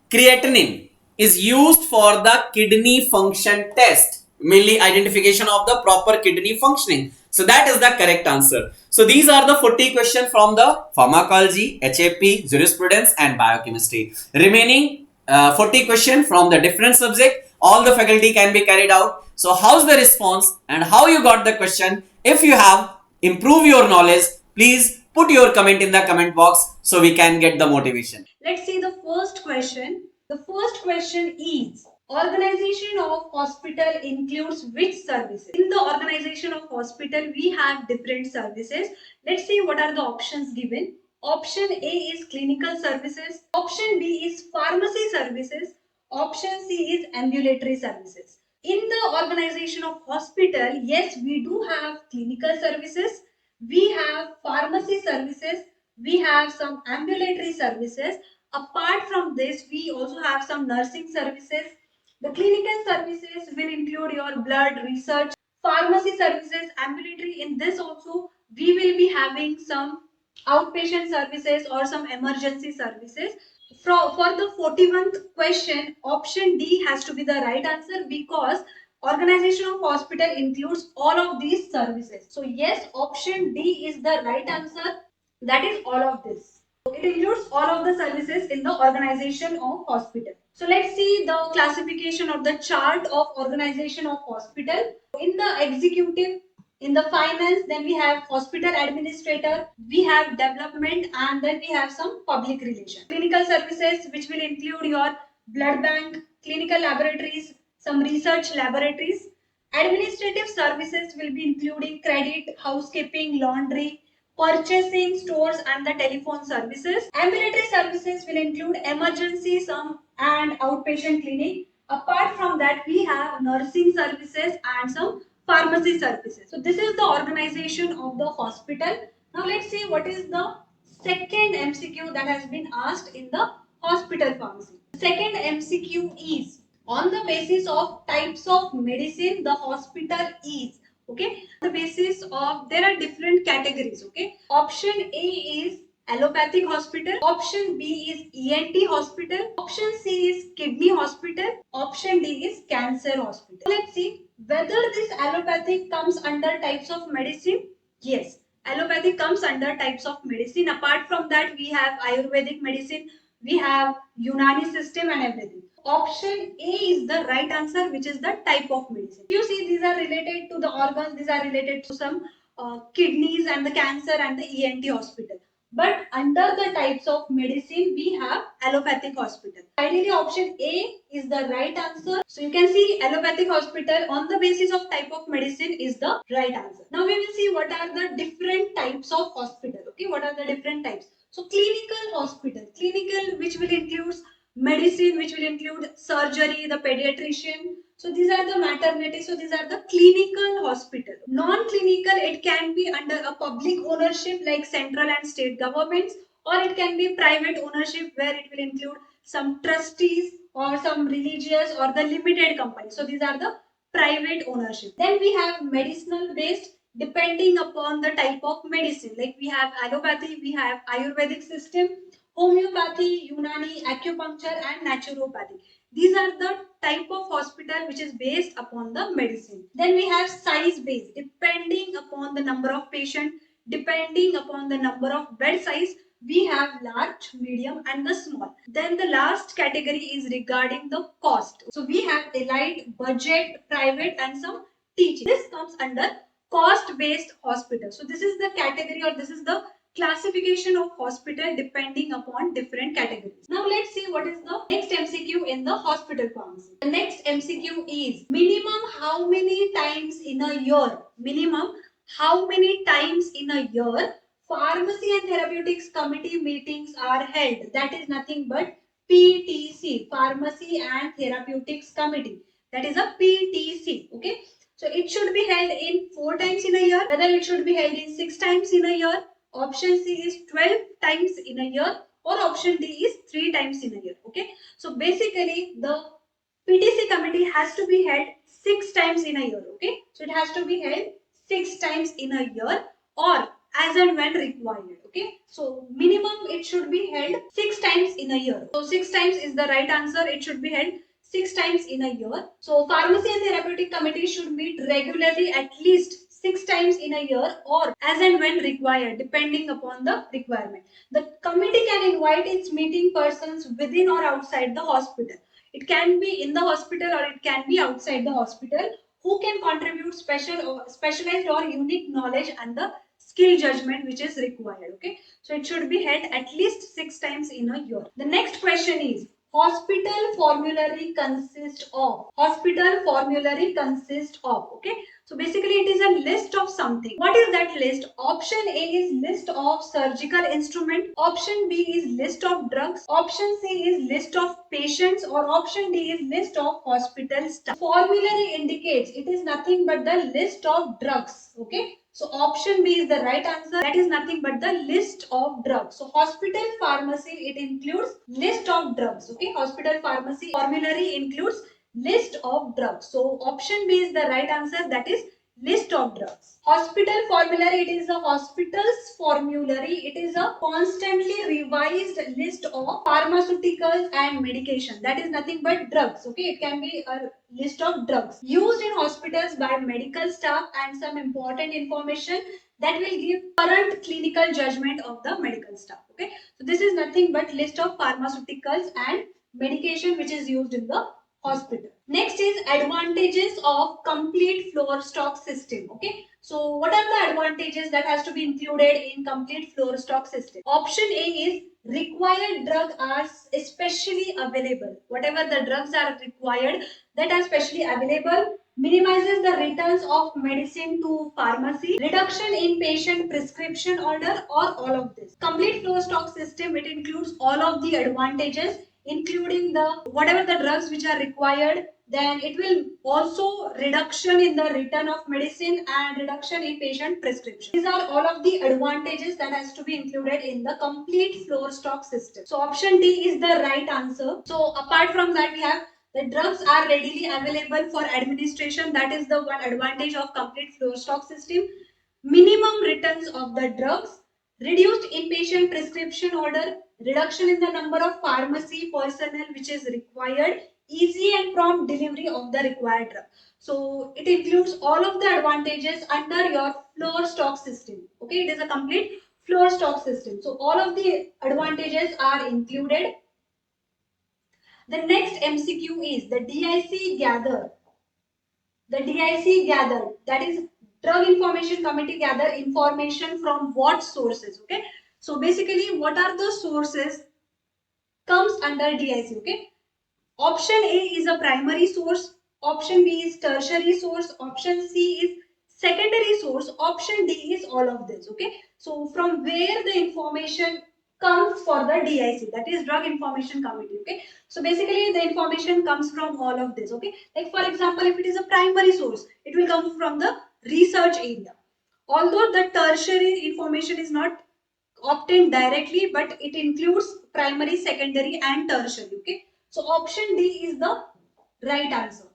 Speaker 1: creatinine is used for the kidney function test, mainly identification of the proper kidney functioning. So that is the correct answer. So these are the 40 questions from the pharmacology, HAP, jurisprudence and biochemistry. Remaining 40 questions from the different subject. All the faculty can be carried out. So how's the response and how you got the question? If you have improved your knowledge, please put your comment in the comment box so we can get the motivation.
Speaker 2: Let's see the first question. The first question is, organization of hospital includes which services? In the organization of hospital, we have different services. Let's see what are the options given. Option A is clinical services. Option B is pharmacy services. Option C is ambulatory services. In the organization of hospital, yes, we do have clinical services. We have pharmacy services. We have some ambulatory services. Apart from this, we also have some nursing services. The clinical services will include your blood research, pharmacy services, ambulatory. In this also, we will be having some outpatient services or some emergency services. For the 41st question, option D has to be the right answer because organization of hospital includes all of these services. So yes, option D is the right answer. That is all of this. It includes all of the services in the organization of hospital. So let's see the classification of the chart of organization of hospital. In the executive, in the finance, then we have hospital administrator, we have development, and then we have some public relations. Clinical services, which will include your blood bank, clinical laboratories, some research laboratories. Administrative services will be including credit, housekeeping, laundry, purchasing, stores, and the telephone services. Ambulatory services will include emergency, some and outpatient clinic. Apart from that, we have nursing services and some pharmacy services. So this is the organization of the hospital. Now let's see what is the second MCQ that has been asked in the hospital pharmacy. Second MCQ is on the basis of types of medicine the hospital is. Okay, the basis of there are different categories. Okay, option A is allopathic hospital, option B is ENT hospital, option C is kidney hospital, option D is cancer hospital. Let's see whether this allopathic comes under types of medicine. Yes, allopathic comes under types of medicine. Apart from that, we have Ayurvedic medicine, we have Unani system and everything. Option A is the right answer, which is the type of medicine. You see, these are related to the organs, these are related to some kidneys and the cancer and the ENT hospital. But under the types of medicine, we have allopathic hospital. Ideally, option A is the right answer. So you can see allopathic hospital on the basis of type of medicine is the right answer. Now we will see what are the different types of hospital. Okay, what are the different types? So clinical hospital, clinical which will include medicine, which will include surgery, the pediatrician. So these are the maternity. So these are the clinical hospital. Non-clinical, it can be under a public ownership like central and state governments, or it can be private ownership where it will include some trustees or some religious or the limited company. So these are the private ownership. Then we have medicinal based, depending upon the type of medicine. Like we have allopathy, we have Ayurvedic system, homeopathy, Unani, acupuncture and naturopathy. These are the type of hospital which is based upon the medicine. Then we have size based, depending upon the number of patient, depending upon the number of bed size, we have large, medium and the small. Then the last category is regarding the cost. So we have elite, budget, private and some teaching. This comes under cost based hospital. So this is the category or this is the classification of hospital depending upon different categories. Now let's see what is the next MCQ in the hospital pharmacy. The next MCQ is minimum how many times in a year? Minimum how many times in a year Pharmacy and Therapeutics Committee meetings are held? That is nothing but PTC, Pharmacy and Therapeutics Committee. That is a PTC. Okay. So it should be held in 4 times in a year. Whether it should be held in 6 times in a year. Option C is 12 times in a year, or option D is 3 times in a year. Okay. So basically the PTC committee has to be held 6 times in a year. Okay. So it has to be held 6 times in a year or as and when required. Okay. So minimum it should be held 6 times in a year. So 6 times is the right answer. It should be held 6 times in a year. So Pharmacy and Therapeutic Committee should meet regularly at least 6 times in a year or as and when required, depending upon the requirement. The committee can invite its meeting persons within or outside the hospital. It can be in the hospital or it can be outside the hospital, who can contribute specialized or unique knowledge and the skill judgment which is required. Okay, so it should be held at least 6 times in a year. The next question is hospital formulary consists of. Hospital formulary consists of. Okay, so basically it is a list of something. What is that list? Option A is list of surgical instrument, option B is list of drugs, option C is list of patients, or option D is list of hospital staff. Formulary indicates it is nothing but the list of drugs. Okay, so option B is the right answer. That is nothing but the list of drugs. So hospital pharmacy, it includes list of drugs. Okay, hospital pharmacy formulary includes list of drugs. So option B is the right answer. That is list of drugs. Hospital formulary, it is a hospital's formulary. It is a constantly revised list of pharmaceuticals and medication. That is nothing but drugs. Okay, it can be a list of drugs used in hospitals by medical staff and some important information that will give current clinical judgment of the medical staff. Okay, so this is nothing but list of pharmaceuticals and medication which is used in the hospital. Next is advantages of complete floor stock system. Okay, so what are the advantages that has to be included in complete floor stock system? Option A is required drugs are especially available. Whatever the drugs are required that are specially available minimizes the returns of medicine to pharmacy, reduction in patient prescription order, or all of this. Complete flow stock system, it includes all of the advantages, including the whatever the drugs which are required. Then it will also reduction in the return of medicine and reduction in patient prescription. These are all of the advantages that has to be included in the complete flow stock system. So option D is the right answer. So apart from that, we have the drugs are readily available for administration. That is the one advantage of complete flow stock system. Minimum returns of the drugs, reduced inpatient prescription order, reduction in the number of pharmacy personnel which is required, easy and prompt delivery of the required drug. So it includes all of the advantages under your floor stock system. Okay, it is a complete floor stock system. So all of the advantages are included. The next MCQ is the DIC gather. The DIC gather, that is Drug Information Committee, gather information from what sources? Okay, so basically what are the sources comes under DIC? Okay, option A is a primary source, option B is tertiary source, option C is secondary source, option D is all of this. Okay, so from where the information comes for the DIC, that is Drug Information Committee. Okay, so basically the information comes from all of this. Okay, like for example, if it is a primary source, it will come from the research area. Although the tertiary information is not obtained directly, but it includes primary, secondary and tertiary. Okay, so option D is the right answer.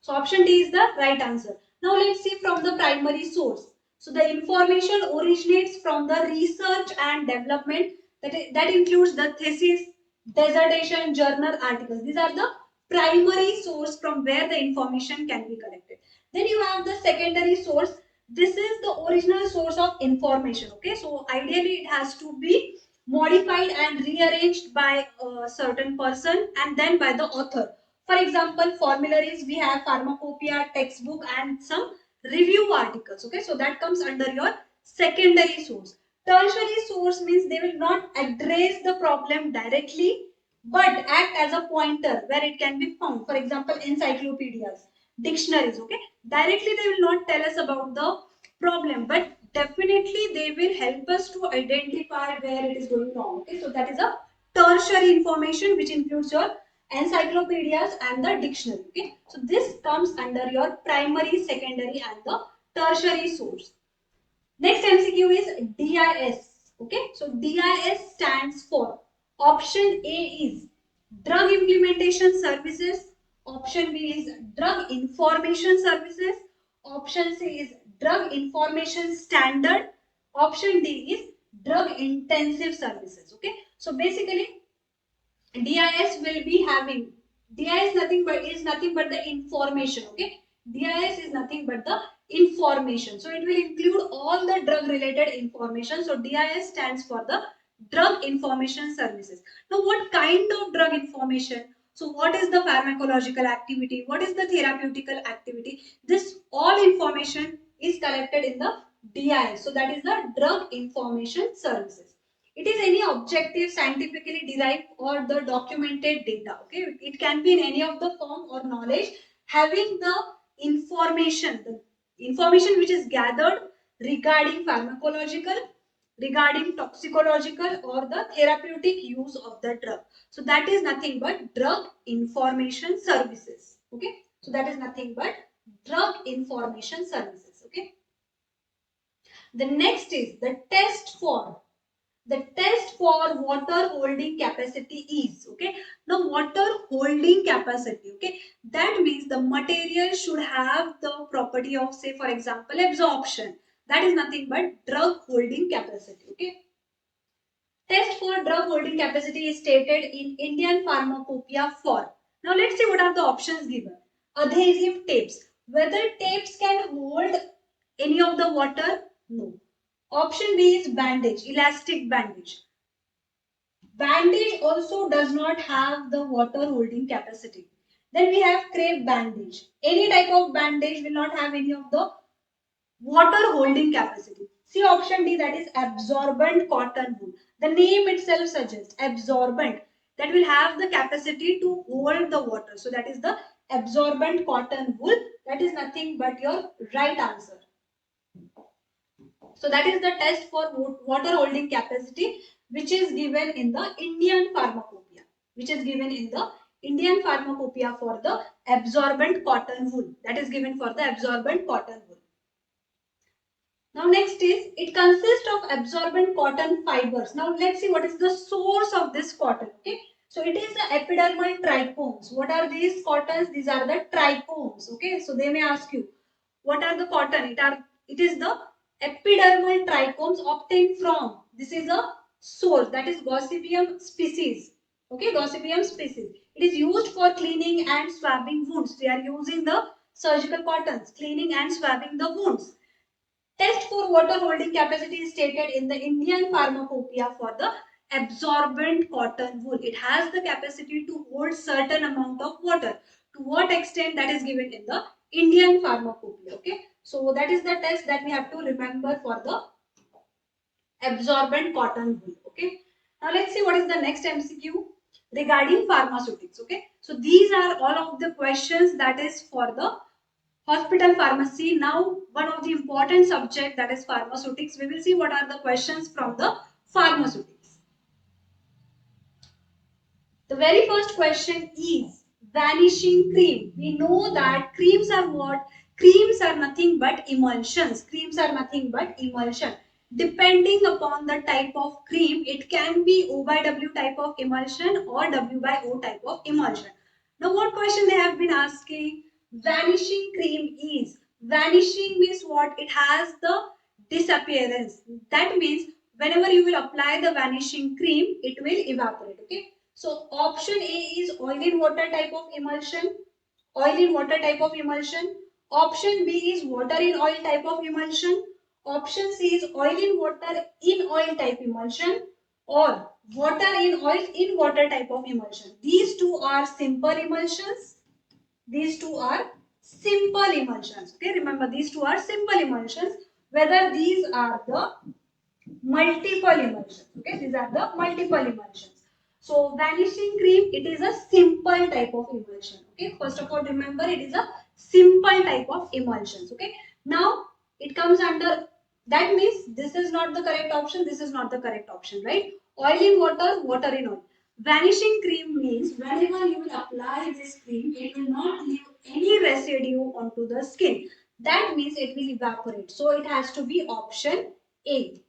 Speaker 2: So option D is the right answer. Now let's see from the primary source. So the information originates from the research and development, that includes the thesis, dissertation, journal articles. These are the primary source from where the information can be collected. Then you have the secondary source. This is the original source of information. Okay, so ideally it has to be modified and rearranged by a certain person and then by the author. For example, formularies, we have pharmacopoeia, textbook and some review articles. Okay, so that comes under your secondary source. Tertiary source means they will not address the problem directly but act as a pointer where it can be found. For example, encyclopedias, dictionaries. Okay, directly they will not tell us about the problem, but definitely they will help us to identify where it is going wrong. Okay, so that is a tertiary information which includes your encyclopedias and the dictionary. Okay, so this comes under your primary, secondary and the tertiary source. Next MCQ is DIS. Okay, so DIS stands for, option A is Drug Implementation Services, option B is Drug Information Services, option C is Drug Information Standard, option D is Drug Intensive Services. Okay, so basically DIS will be having, DIS is nothing but the information. Okay, DIS is nothing but the information. So it will include all the drug related information. So DIS stands for the Drug Information Services. Now what kind of drug information? So what is the pharmacological activity? What is the therapeutical activity? This all information is collected in the DIS. So that is the Drug Information Services. It is any objective, scientifically derived or the documented data. Okay, it can be in any of the form or knowledge having the information which is gathered regarding pharmacological, regarding toxicological or the therapeutic use of the drug. So that is nothing but Drug Information Services. Okay, so that is nothing but Drug Information Services. Okay, the next is the test for water holding capacity is. Okay, now water holding capacity, okay, that means the material should have the property of, say for example, absorption. That is nothing but drug holding capacity. Okay, test for drug holding capacity is stated in Indian Pharmacopoeia for. Now let's see what are the options given. Adhesive tapes, whether tapes can hold any of the water? No. Option B is bandage, elastic bandage. Bandage also does not have the water holding capacity. Then we have crepe bandage. Any type of bandage will not have any of the water holding capacity. See option D, that is absorbent cotton wool. The name itself suggests absorbent, that will have the capacity to hold the water. So that is the absorbent cotton wool. That is nothing but your right answer. So that is the test for water holding capacity, which is given in the Indian Pharmacopoeia. Which is given in the Indian Pharmacopoeia for the absorbent cotton wool. That is given for the absorbent cotton wool. Now next is, it consists of absorbent cotton fibers. Now let's see what is the source of this cotton. Okay, so it is the epidermal trichomes. What are these cottons? These are the trichomes. Okay, so they may ask you, what are the cotton? It is the epidermal trichomes obtained from. This is a source, that is Gossypium species. Okay, Gossypium species. It is used for cleaning and swabbing wounds. We are using the surgical cottons, cleaning and swabbing the wounds. Test for water holding capacity is stated in the Indian Pharmacopoeia for the absorbent cotton wool. It has the capacity to hold certain amount of water. To what extent, that is given in the Indian Pharmacopoeia. Okay, so that is the test that we have to remember for the absorbent cotton wool. Okay, now let's see what is the next MCQ regarding pharmaceutics. Okay, so these are all of the questions that is for the hospital pharmacy. Now one of the important subject, that is pharmaceutics. We will see what are the questions from the pharmaceutics. The very first question is vanishing cream. We know that creams are what? Creams are nothing but emulsions. Creams are nothing but emulsion. Depending upon the type of cream, it can be O by W type of emulsion or W by O type of emulsion. Now what question they have been asking? Vanishing cream is. Vanishing means what? It has the disappearance. That means whenever you will apply the vanishing cream, it will evaporate. Okay. So option A is oil in water type of emulsion. Oil in water type of emulsion. Option B is water in oil type of emulsion. Option C is oil in oil type emulsion, or water in oil in water type of emulsion. These two are simple emulsions. These two are simple emulsions. Okay, remember these two are simple emulsions. Whether these are the multiple emulsions. Okay, these are the multiple emulsions. So vanishing cream, it is a simple type of emulsion. Okay, first of all, remember it is a simple type of emulsions. Okay, now it comes under, that means this is not the correct option, this is not the correct option, right? Oil in water, water in oil. Vanishing cream means whenever you will apply this cream, it will not leave any residue onto the skin. That means it will evaporate. So it has to be option A.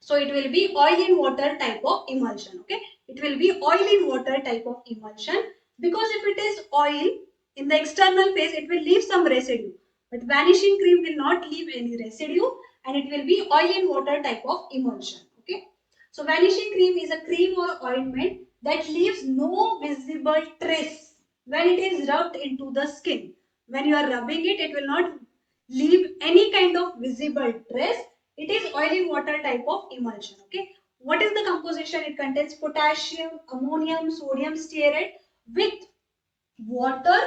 Speaker 2: So it will be oil in water type of emulsion. Okay, it will be oil in water type of emulsion, because if it is oil in the external phase, it will leave some residue. But vanishing cream will not leave any residue, and it will be oil in water type of emulsion. Okay, so vanishing cream is a cream or ointment that leaves no visible trace when it is rubbed into the skin. When you are rubbing it, it will not leave any kind of visible trace. It is oil in water type of emulsion. Okay, what is the composition? It contains potassium, ammonium, sodium stearate with water.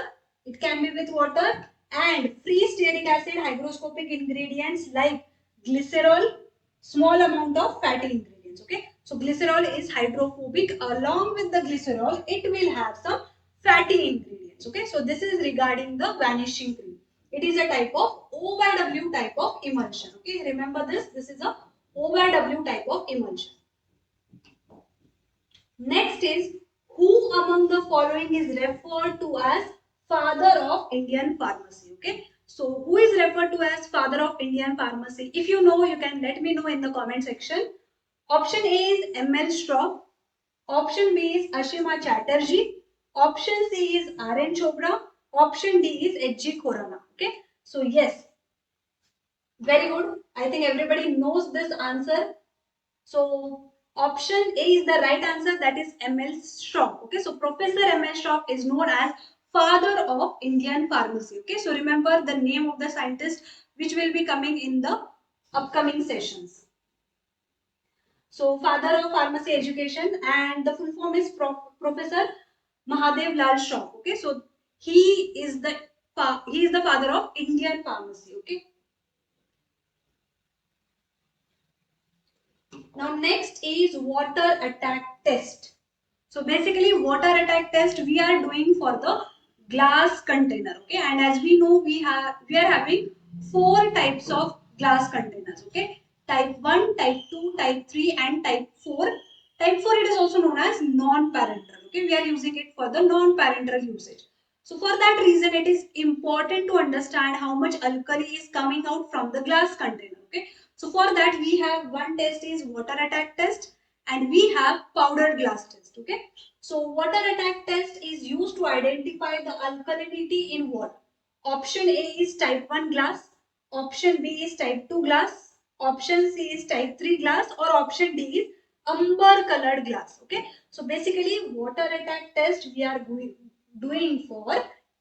Speaker 2: It can be with water and free stearic acid, hygroscopic ingredients like glycerol, small amount of fatty ingredients. Okay, so glycerol is hydrophobic. Along with the glycerol, it will have some fatty ingredients. Okay, so this is regarding the vanishing cream. It is a type of O by W type of emulsion. Okay, remember this. This is a O by W type of emulsion. Next is, who among the following is referred to as father of Indian pharmacy? Okay, so who is referred to as father of Indian pharmacy? If you know, you can let me know in the comment section. Option A is M.L. Straub. Option B is Ashima Chatterjee. Option C is R.N. Chopra. Option D is H.G. Khorana. Okay, so yes, very good. I think everybody knows this answer. So option A is the right answer, that is M.L. Straub. Okay, so Professor M.L. Straub is known as father of Indian pharmacy. Okay, so remember the name of the scientist, which will be coming in the upcoming sessions. So father of pharmacy education, and the full form is Professor Mahadev Lal Straub. Okay, so he is the father of Indian pharmacy. Okay. Now next is water attack test. So basically water attack test we are doing for the glass container. Okay, and as we know, we are having 4 types of glass containers. Okay, type 1, type 2, type 3, and type 4. Type 4, it is also known as non-parenteral. Okay, we are using it for the non-parenteral usage. So for that reason, it is important to understand how much alkali is coming out from the glass container. Okay, so for that we have one test is water attack test, and we have powdered glass test. Okay, so water attack test is used to identify the alkalinity in water. Option A is type 1 glass, option B is type 2 glass, option C is type 3 glass, or option D is amber colored glass. Okay, so basically water attack test we are doing for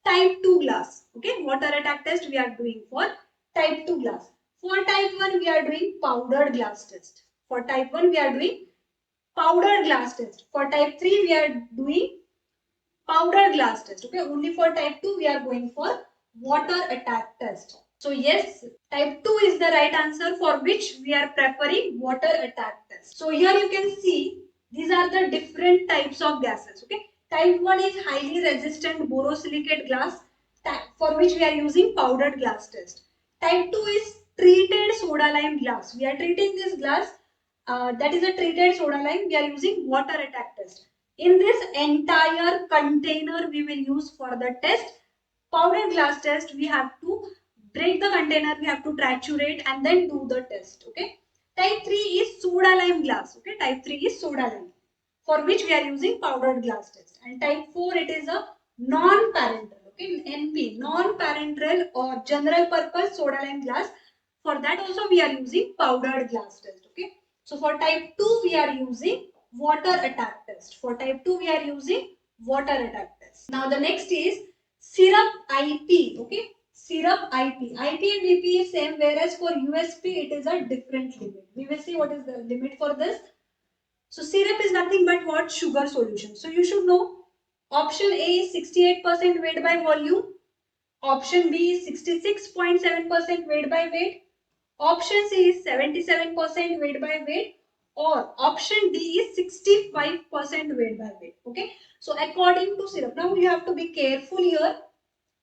Speaker 2: type 2 glass. Okay, water attack test we are doing for type 2 glass. For type 1 we are doing powdered glass test. For type 1 we are doing powdered glass test. For type 3 we are doing powdered glass test. Okay, only for type 2 we are going for water attack test. So yes, type 2 is the right answer, for which we are preferring water attack test. So here you can see these are the different types of gases. Okay, type 1 is highly resistant borosilicate glass, for which we are using powdered glass test. Type 2 is treated soda lime glass. We are treating this glass, that is a treated soda lime. We are using water attack test. In this entire container we will use for the test, powdered glass test, we have to break the container, we have to triturate and then do the test. Okay, type 3 is soda lime glass. Okay, type 3 is soda lime, for which we are using powdered glass test. And type 4, it is a non-parenteral. Okay, NP, non-parenteral or general purpose soda lime glass. For that also we are using powdered glass test. Okay, so for type 2 we are using water attack test. For type 2 we are using water attack test. Now the next is syrup IP. Okay, syrup IP. IP and BP is same, whereas for USP it is a different limit. We will see what is the limit for this. So syrup is nothing but what? Sugar solution. So you should know option A is 68% weight by volume. Option B is 66.7% weight by weight. Option C is 77% weight by weight. Or option D is 65% weight by weight. Okay. So according to syrup. Now you have to be careful here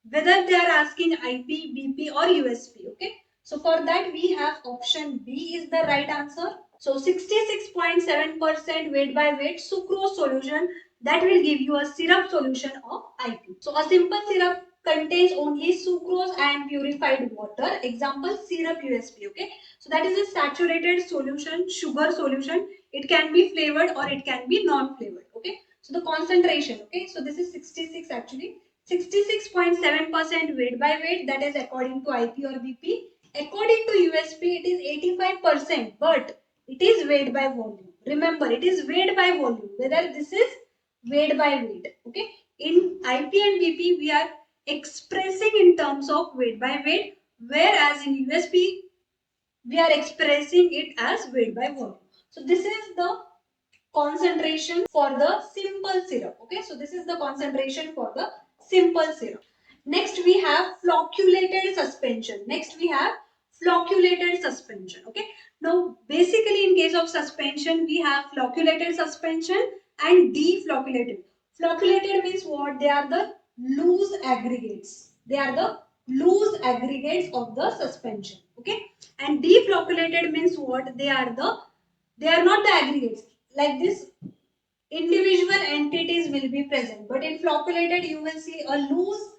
Speaker 2: whether they are asking IP, BP or USP. Okay. So for that we have option B is the right answer. So 66.7% weight by weight sucrose solution, that will give you a syrup solution of IP. So a simple syrup contains only sucrose and purified water. Example syrup USP. Okay. So that is a saturated solution, sugar solution. It can be flavored or it can be non-flavored. Okay. So the concentration. Okay. So this is 66 actually. 66.7% weight by weight, that is according to IP or BP. According to USP, it is 85%, but it is weight by volume. Remember, it is weight by volume, whether this is weight by weight. Okay. In IP and BP, we are expressing in terms of weight by weight, whereas in USP, we are expressing it as weight by volume. So this is the concentration for the simple syrup. Okay, so this is the concentration for the simple syrup. Next we have flocculated suspension. Next we have flocculated suspension. Okay, now basically in case of suspension we have flocculated suspension and deflocculated. Flocculated means what? They are the loose aggregates. They are the loose aggregates of the suspension. Okay, and deflocculated means what? They are not the aggregates. Like this, individual entities will be present, but in flocculated you will see a loose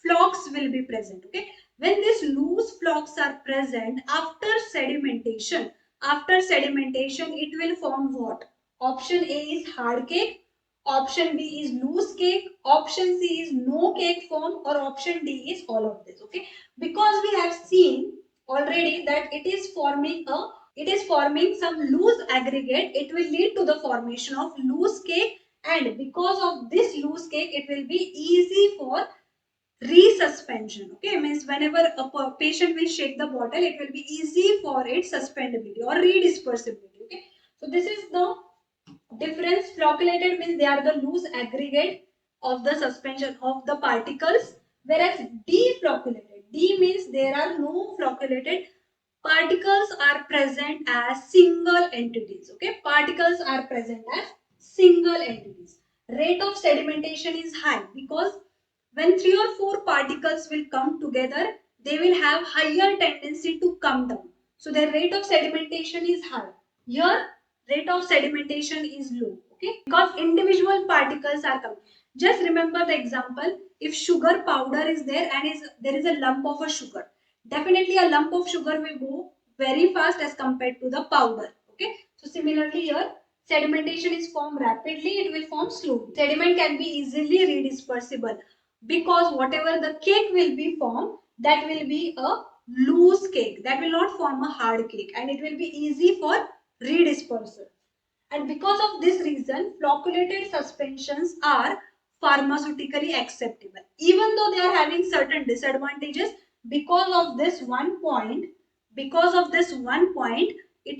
Speaker 2: flocks will be present. Okay, when these loose flocks are present after sedimentation it will form what? Option A is hard cake, option B is loose cake, option C is no cake form, or option D is all of this. Okay, because we have seen already that it is forming some loose aggregate, it will lead to the formation of loose cake, and because of this loose cake it will be easy for resuspension. Okay, means whenever a patient will shake the bottle it will be easy for its suspendability or redispersibility. Okay, so this is the difference. Flocculated means they are the loose aggregate of the suspension of the particles, whereas deflocculated, D means there are no flocculated particles are present as single entities. Okay, particles are present as single entities. Rate of sedimentation is high because When 3 or 4 particles will come together, they will have higher tendency to come down. So their rate of sedimentation is high. Here, rate of sedimentation is low. Okay, because individual particles are coming. Just remember the example. If sugar powder is there and there is a lump of a sugar, definitely a lump of sugar will go very fast as compared to the powder. Okay, so similarly here, sedimentation is formed rapidly, it will form slowly. Sediment can be easily redispersible because whatever the cake will be formed, that will be a loose cake, that will not form a hard cake, and it will be easy for redispersal. And because of this reason, flocculated suspensions are pharmaceutically acceptable. Even though they are having certain disadvantages, because of this one point, it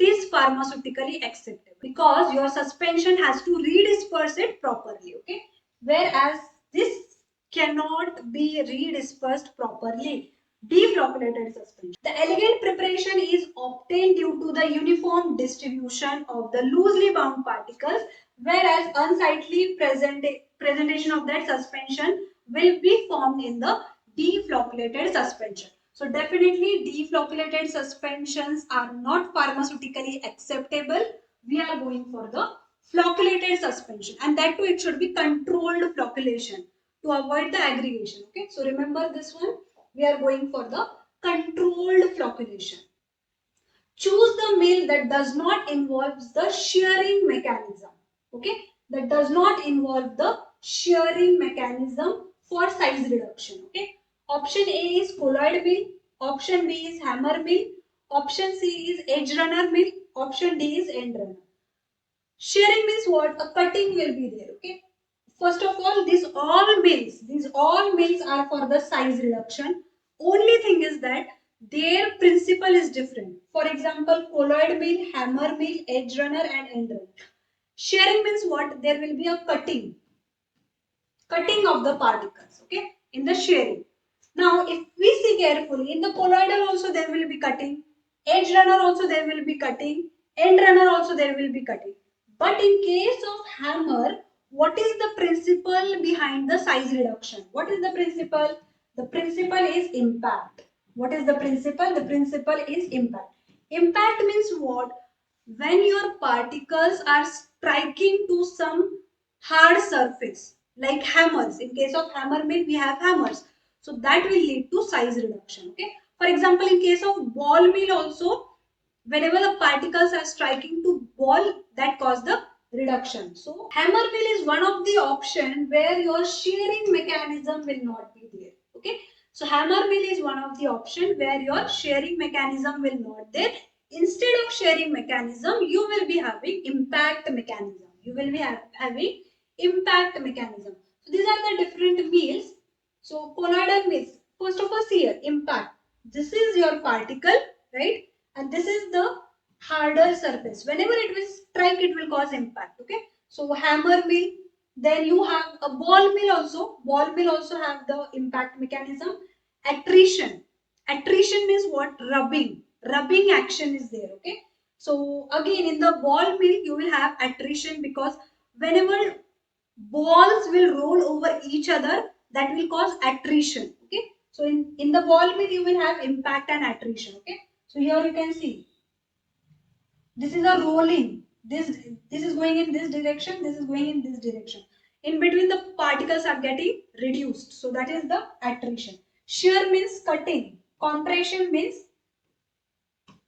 Speaker 2: is pharmaceutically acceptable. Because your suspension has to redisperse it properly, okay? Whereas this cannot be redispersed properly. Deflocculated suspension. The elegant preparation is obtained due to the uniform distribution of the loosely bound particles, whereas unsightly presentation of that suspension will be formed in the deflocculated suspension. So definitely deflocculated suspensions are not pharmaceutically acceptable. We are going for the flocculated suspension, and that too it should be controlled flocculation to avoid the aggregation. Okay, so remember this one. We are going for the controlled flocculation. Choose the mill that does not involve the shearing mechanism. Okay, that does not involve the shearing mechanism for size reduction. Okay, option A is colloid mill, option B is hammer mill, option C is edge runner mill, option D is end runner. Shearing means what? A cutting will be there. Okay. First of all, these all mills are for the size reduction. Only thing is that their principle is different. For example, colloid mill, hammer mill, edge runner, and end runner. Shearing means what? There will be a cutting of the particles. Okay, in the shearing. Now, if we see carefully, in the colloidal also there will be cutting, edge runner also there will be cutting, end runner also there will be cutting. But in case of hammer, what is the principle behind the size reduction? What is the principle? The principle is impact. What is the principle? The principle is impact. Impact means what? When your particles are striking to some hard surface, like hammers. In case of hammer mill, we have hammers. So that will lead to size reduction. Okay. For example, in case of ball mill also, whenever the particles are striking to ball, that cause the reduction. So hammer mill is one of the option where your shearing mechanism will not be there. Okay. So hammer mill is one of the option where your shearing mechanism will not there. Instead of shearing mechanism, you will be having impact mechanism. You will be having impact mechanism. So these are the different mills. So colloidal mills. First of all, here impact. This is your particle, right? And this is the harder surface. Whenever it will strike, it will cause impact. Okay. So hammer mill. Then you have a ball mill also. Ball mill also have the impact mechanism. Attrition. Attrition means what? Rubbing. Rubbing action is there. Okay. So again, in the ball mill, you will have attrition because whenever balls will roll over each other, that will cause attrition. Okay. So in the ball mill, you will have impact and attrition. Okay. So here you can see this is a rolling. This is going in this direction. This is going in this direction. In between, the particles are getting reduced. So that is the attrition. Shear means cutting. Compression means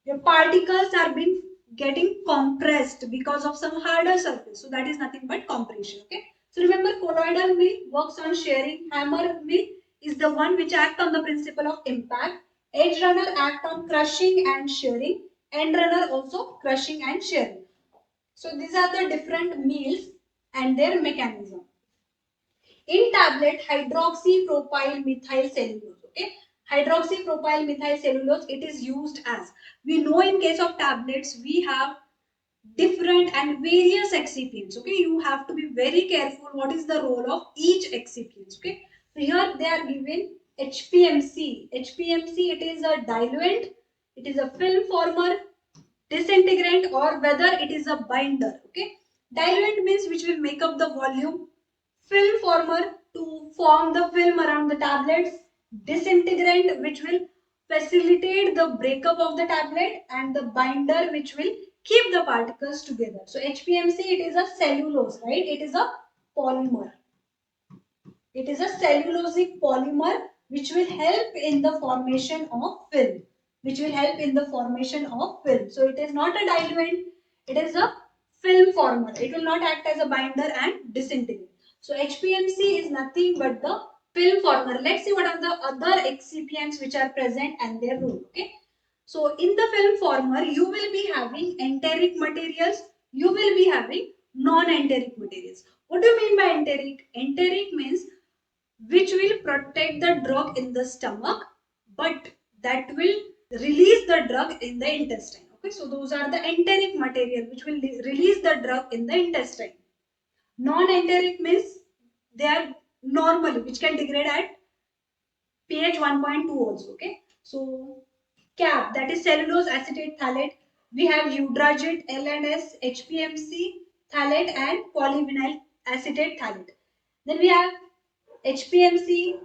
Speaker 2: your particles are being getting compressed because of some harder surface. So that is nothing but compression. Okay. So remember, colloidal mill works on shearing. Hammer mill is the one which acts on the principle of impact. Edge runner act on crushing and shearing. End runner also crushing and shearing. So these are the different mills and their mechanism. In tablet, hydroxypropyl methyl cellulose. Okay, hydroxypropyl methyl cellulose, it is used as, we know in case of tablets we have different and various excipients. Okay, you have to be very careful what is the role of each excipient. Okay, so here they are given HPMC. HPMC, it is a diluent, it is a film former, disintegrant, or whether it is a binder. Okay, diluent means which will make up the volume. Film former to form the film around the tablets, disintegrant which will facilitate the breakup of the tablet, and the binder which will keep the particles together. So HPMC, it is a cellulose, right? It is a polymer. It is a cellulosic polymer which will help in the formation of film. Which will help in the formation of film. So it is not a diluent, it is a film former. It will not act as a binder and disintegrate. So HPMC is nothing but the film former. Let's see what are the other excipients which are present and their role. Okay. So in the film former, you will be having enteric materials, you will be having non-enteric materials. What do you mean by enteric? Enteric means which will protect the drug in the stomach, but that will release the drug in the intestine. Okay, so those are the enteric material which will release the drug in the intestine. Non-enteric means they are normally which can degrade at pH 1.2 also. Okay, so CAP, that is cellulose acetate phthalate. We have 𝘎𝙬𝙎𝘗, LNS, HPMC, phthalate, and polyvinyl acetate phthalate. Then we have HPMC,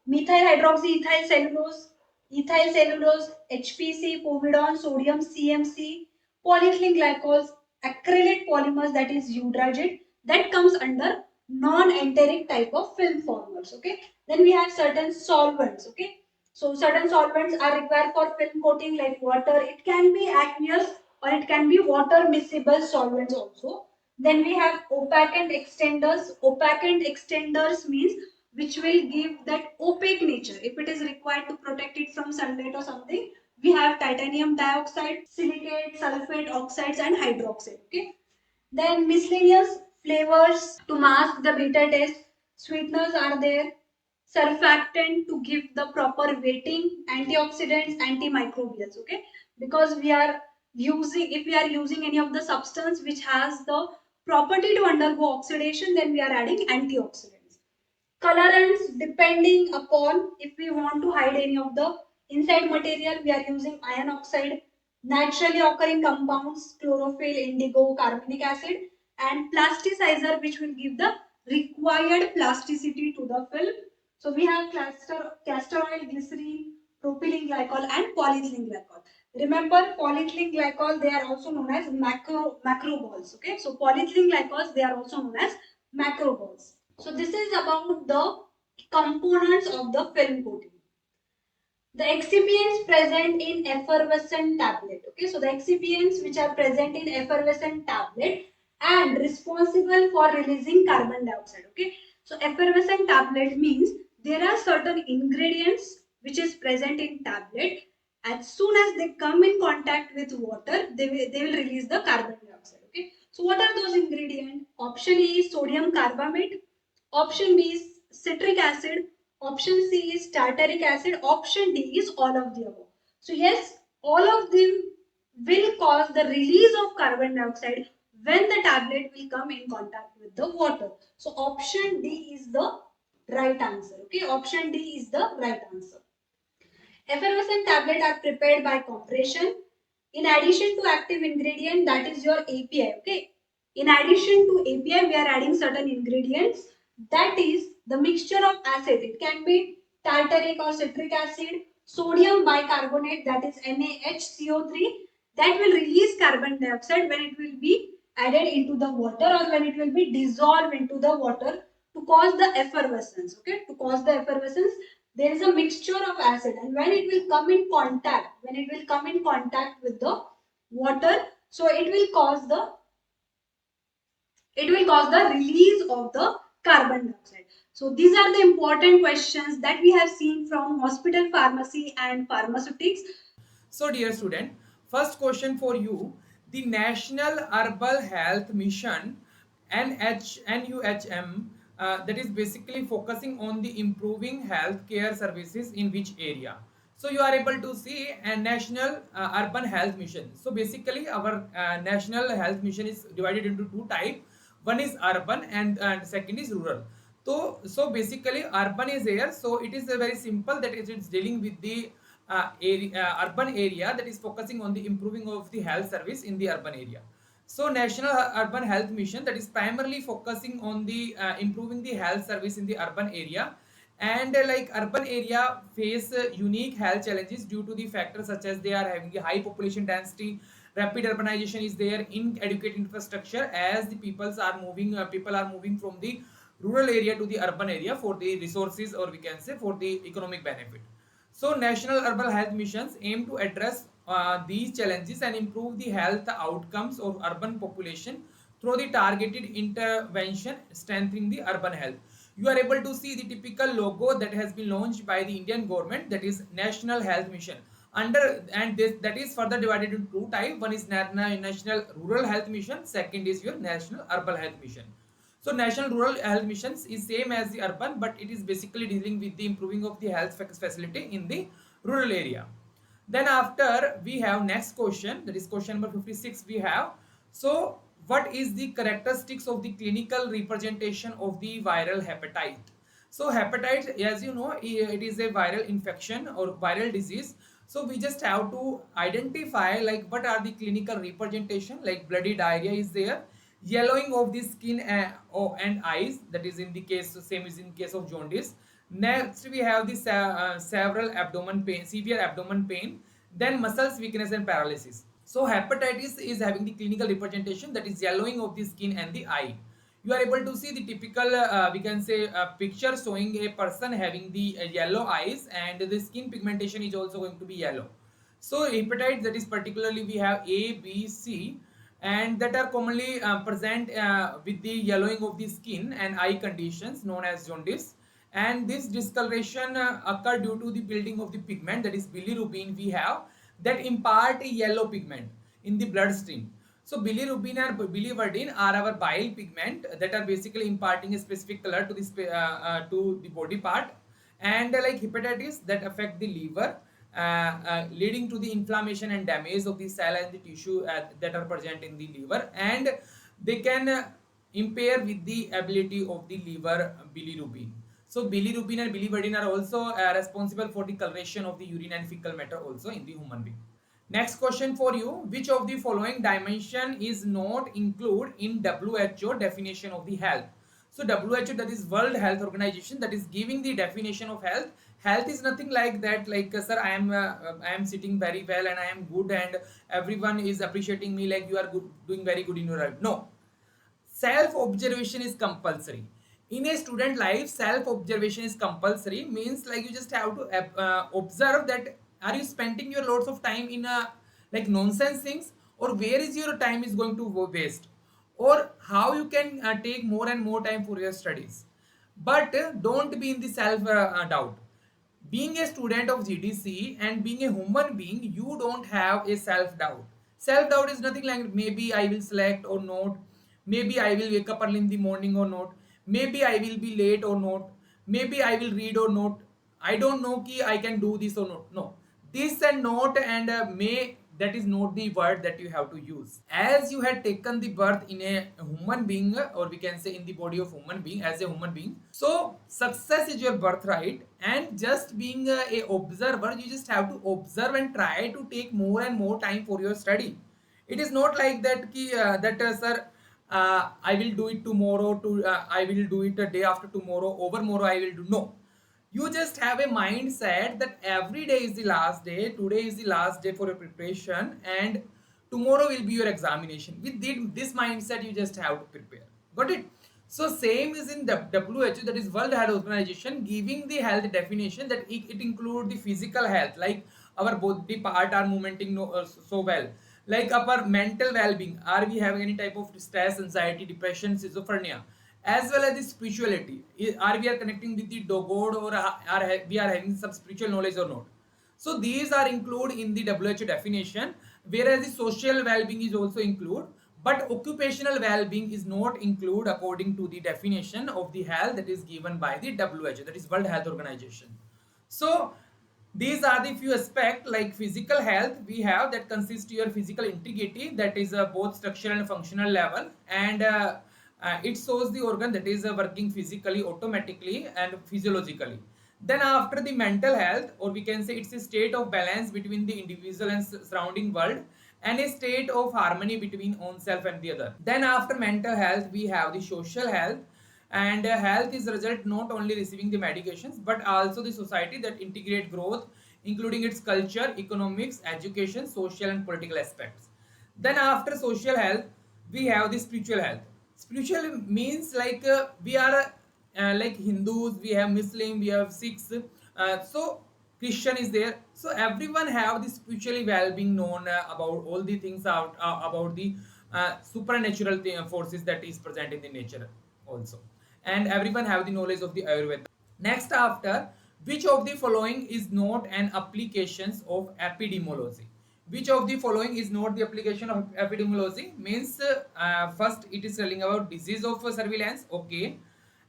Speaker 2: methyl hydroxyethyl cellulose, ethyl cellulose, HPC, povidone, sodium, CMC, polyethylene glycols, acrylate polymers, that is 𝘎𝙬𝙎𝑃, that comes under non-enteric type of film formers. Okay. Then we have certain solvents. Okay. So certain solvents are required for film coating like water. It can be aqueous or it can be water miscible solvents also. Then we have opacant extenders. Opacant extenders means which will give that opaque nature. If it is required to protect it from sunlight or something, we have titanium dioxide, silicate, sulfate, oxides, and hydroxide. Okay. Then miscellaneous flavors to mask the bitter taste. Sweeteners are there. Surfactant to give the proper weighting. Antioxidants, antimicrobials. Okay, because we are using, if we are using any of the substance which has the property to undergo oxidation, then we are adding antioxidants. Colorants, depending upon if we want to hide any of the inside material, we are using iron oxide, naturally occurring compounds, chlorophyll, indigo, carbonic acid, and plasticizer which will give the required plasticity to the film. So we have castor oil, glycerine, propylene glycol, and polyethylene glycol. Remember, polyethylene glycol, they are also known as macroballs. Okay, so polyethylene glycols, they are also known as macroballs. So this is about the components of the film coating. The excipients present in effervescent tablet. Okay, so the excipients which are present in effervescent tablet and responsible for releasing carbon dioxide. Okay, so effervescent tablet means there are certain ingredients which is present in tablet. As soon as they come in contact with water, they will release the carbon dioxide. Okay, so what are those ingredients? Option A is sodium carbamate. Option B is citric acid. Option C is tartaric acid. Option D is all of the above. So yes, all of them will cause the release of carbon dioxide when the tablet will come in contact with the water. So option D is the right answer. Okay, option D is the right answer. Effervescent tablets are prepared by compression. In addition to active ingredient, that is your API. Okay. In addition to API, we are adding certain ingredients. That is the mixture of acid. It can be tartaric or citric acid, sodium bicarbonate, that is NaHCO3, that will release carbon dioxide when it will be added into the water or when it will be dissolved into the water to cause the effervescence. Okay, to cause the effervescence, there is a mixture of acid, and when it will come in contact, with the water, so it will cause the release of the carbon dioxide. So these are the important questions that we have seen from hospital pharmacy and pharmaceutics.
Speaker 3: So, dear student, first question for you. The National Urban Health Mission NUHM, that is basically focusing on the improving health care services in which area? So you are able to see a National Urban Health Mission. So basically our National Health Mission is divided into two types. One is urban and second is rural. So basically urban is here. So it is very simple that it is dealing with the urban area, that is focusing on the improving of the health service in the urban area. So National Urban Health Mission, that is primarily focusing on the improving the health service in the urban area, and like urban area face unique health challenges due to the factors such as they are having a high population density, rapid urbanization is there, inadequate infrastructure as the people are moving from the rural area to the urban area for the resources, or we can say for the economic benefit. So national urban health missions aim to address these challenges and improve the health outcomes of urban population through the targeted intervention strengthening the urban health. You are able to see the typical logo that has been launched by the Indian government, that is National Health Mission. Under and this that is further divided into two types. One is National Rural Health Mission, second is your National Urban Health Mission. So National Rural Health Missions is same as the urban, but it is basically dealing with the improving of the health facility in the rural area. Then after we have next question, that is question number 56 we have. So what is the characteristics of the clinical representation of the viral hepatitis? So hepatitis, as you know, it is a viral infection or viral disease. So we just have to identify like what are the clinical representation, like bloody diarrhea is there, yellowing of the skin and eyes, that is in the case same is in case of jaundice. Next we have the several abdomen pain, severe abdomen pain, then muscles weakness and paralysis. So hepatitis is having the clinical representation, that is yellowing of the skin and the eye. You are able to see the typical we can say picture showing a person having the yellow eyes, and the skin pigmentation is also going to be yellow. So hepatitis, that is particularly we have A, B, C, and that are commonly present with the yellowing of the skin and eye conditions known as jaundice. And this discoloration occur due to the building of the pigment, that is bilirubin we have, that impart a yellow pigment in the bloodstream. So bilirubin and biliverdin are our bile pigment that are basically imparting a specific color to the body part. And like hepatitis that affect the liver, leading to the inflammation and damage of the cell and the tissue that are present in the liver, and they can impair with the ability of the liver bilirubin. So bilirubin and biliverdin are also responsible for the coloration of the urine and fecal matter also in the human being. Next question for you, which of the following dimension is not included in WHO definition of the health? So WHO, that is World Health Organization, that is giving the definition of health. Health is nothing like that, like sir, I am sitting very well and I am good and everyone is appreciating me, like you are good, doing very good in your life. No, self observation is compulsory in a student life. Self observation is compulsory, means like you just have to observe that are you spending your lots of time in a like nonsense things, or where is your time is going to waste, or how you can take more and more time for your studies. But don't be in the self doubt. Being a student of GDC and being a human being, you don't have a self doubt. Self doubt is nothing like maybe I will select or not, maybe I will wake up early in the morning or not, maybe I will be late or not, maybe I will read or not, I don't know ki I can do this or not. No, this and not and may, that is not the word that you have to use. As you had taken the birth in a human being, or we can say in the body of human being as a human being, so success is your birthright, and just being a observer, you just have to observe and try to take more and more time for your study. It is not like that ki sir, I will do it tomorrow, I will do it a day after tomorrow, overmorrow I will do. No, you just have a mindset that every day is the last day, today is the last day for your preparation, and tomorrow will be your examination. With this mindset, you just have to prepare. Got it? So same is in the WHO, that is World Health Organization, giving the health definition that it includes the physical health, like our body part are moving so well, like our mental well-being, are we having any type of stress, anxiety, depression, schizophrenia, as well as the spirituality, are we are connecting with the god, or we are having some spiritual knowledge or not. So these are included in the WHO definition, whereas the social well-being is also included, but occupational well-being is not included according to the definition of the health that is given by the WHO, that is World Health Organization. So these are the few aspects, like physical health we have, that consists your physical integrity, that is both structural and functional level, and it shows the organ that is working physically, automatically and physiologically. Then after the mental health, or we can say it's a state of balance between the individual and surrounding world, and a state of harmony between oneself and the other. Then after mental health, we have the social health, and health is the result not only receiving the medications but also the society that integrate growth, including its culture, economics, education, social and political aspects. Then after social health, we have the spiritual health. Spiritual means like we are like Hindus, we have Muslim, we have Sikhs, so Christian is there. So everyone have the spiritually well-being known about all the things out about the supernatural forces that is present in the nature also, and everyone have the knowledge of the Ayurveda. Next after, which of the following is not an applications of epidemiology? Which of the following is not the application of epidemiology? Means first it is telling about disease of surveillance, okay.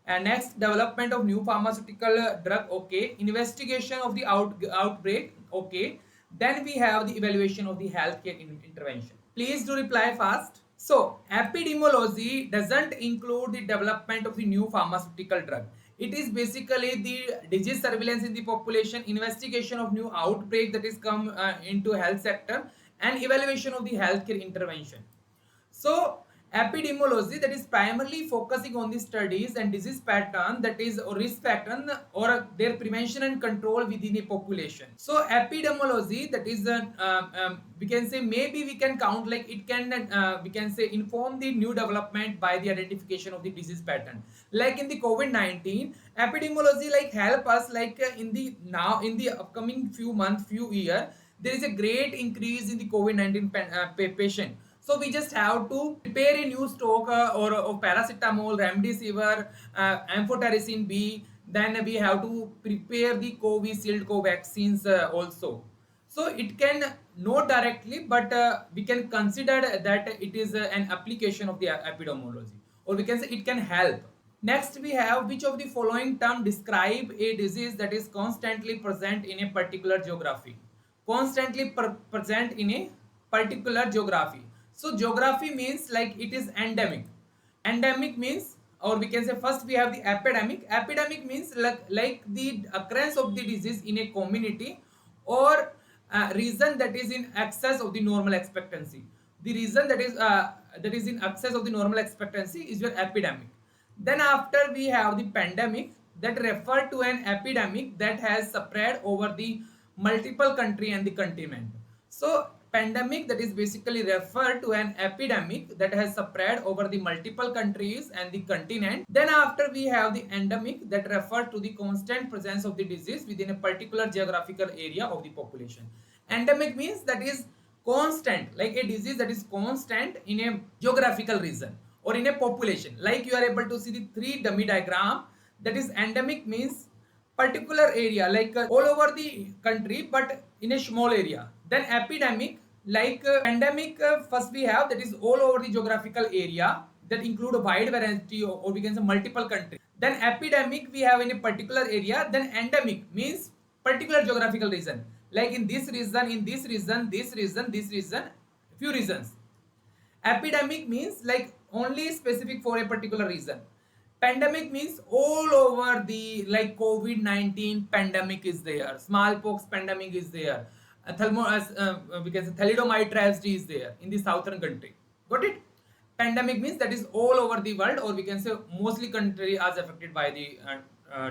Speaker 3: And next, development of new pharmaceutical drug, okay. Investigation of the outbreak, okay. Then we have the evaluation of the healthcare intervention. Please do reply fast. So epidemiology doesn't include the development of the new pharmaceutical drug. It is basically the disease surveillance in the population, investigation of new outbreak that is come into health sector, and evaluation of the healthcare intervention. So epidemiology, that is primarily focusing on the studies and disease pattern, that is or risk pattern or their prevention and control within a population. So epidemiology, that is we can say, maybe we can count like it can we can say inform the new development by the identification of the disease pattern. Like in the COVID-19, epidemiology like help us like in the now in the upcoming few months, few year, there is a great increase in the COVID-19 patient. So we just have to prepare a new stock or of paracetamol, remdesivir, amphotericin B. Then we have to prepare the 𝘂𝙀𝙎𝘾 vaccines also. So it can not directly, but we can consider that it is an application of the epidemiology, or we can say it can help. Next, we have which of the following term describe a disease that is constantly present in a particular geography. Constantly present in a particular geography. So geography means like it is endemic. Endemic means, or we can say first we have the epidemic. Epidemic means like the occurrence of the disease in a community or region that is in excess of the normal expectancy. The reason that is in excess of the normal expectancy is your epidemic. Then after we have the pandemic, that refer to an epidemic that has spread over the multiple country and the continent. So pandemic, that is basically refer to an epidemic that has spread over the multiple countries and the continent. Then after we have the endemic, that refer to the constant presence of the disease within a particular geographical area of the population. Endemic means that is constant, like a disease that is constant in a geographical region or in a population. Like you are able to see the three dummy diagram, that is endemic means particular area like all over the country but in a small area. Then epidemic, like pandemic, first we have that is all over the geographical area that include a wide variety or we can say multiple countries. Then epidemic we have in a particular area. Then endemic means particular geographical region, like in this region, in this region, this region, this region, few regions. Epidemic means like only specific for a particular reason. Pandemic means all over the, like COVID-19 pandemic is there, smallpox pandemic is there, we can say 𝘿𝙬𝙎 is there in the southern country. Got it? Pandemic means that is all over the world, or we can say mostly country are affected by the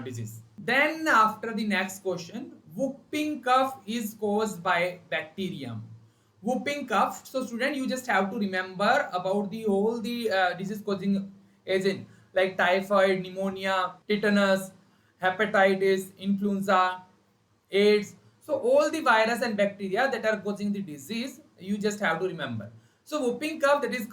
Speaker 3: disease. Then after the next question, whooping cough is caused by bacterium. Whooping cough. So student, you just have to remember about the whole the disease causing agent like typhoid, pneumonia, tetanus, hepatitis, influenza, AIDS. So all the virus and bacteria that are causing the disease, you just have to remember. So whooping cough, that is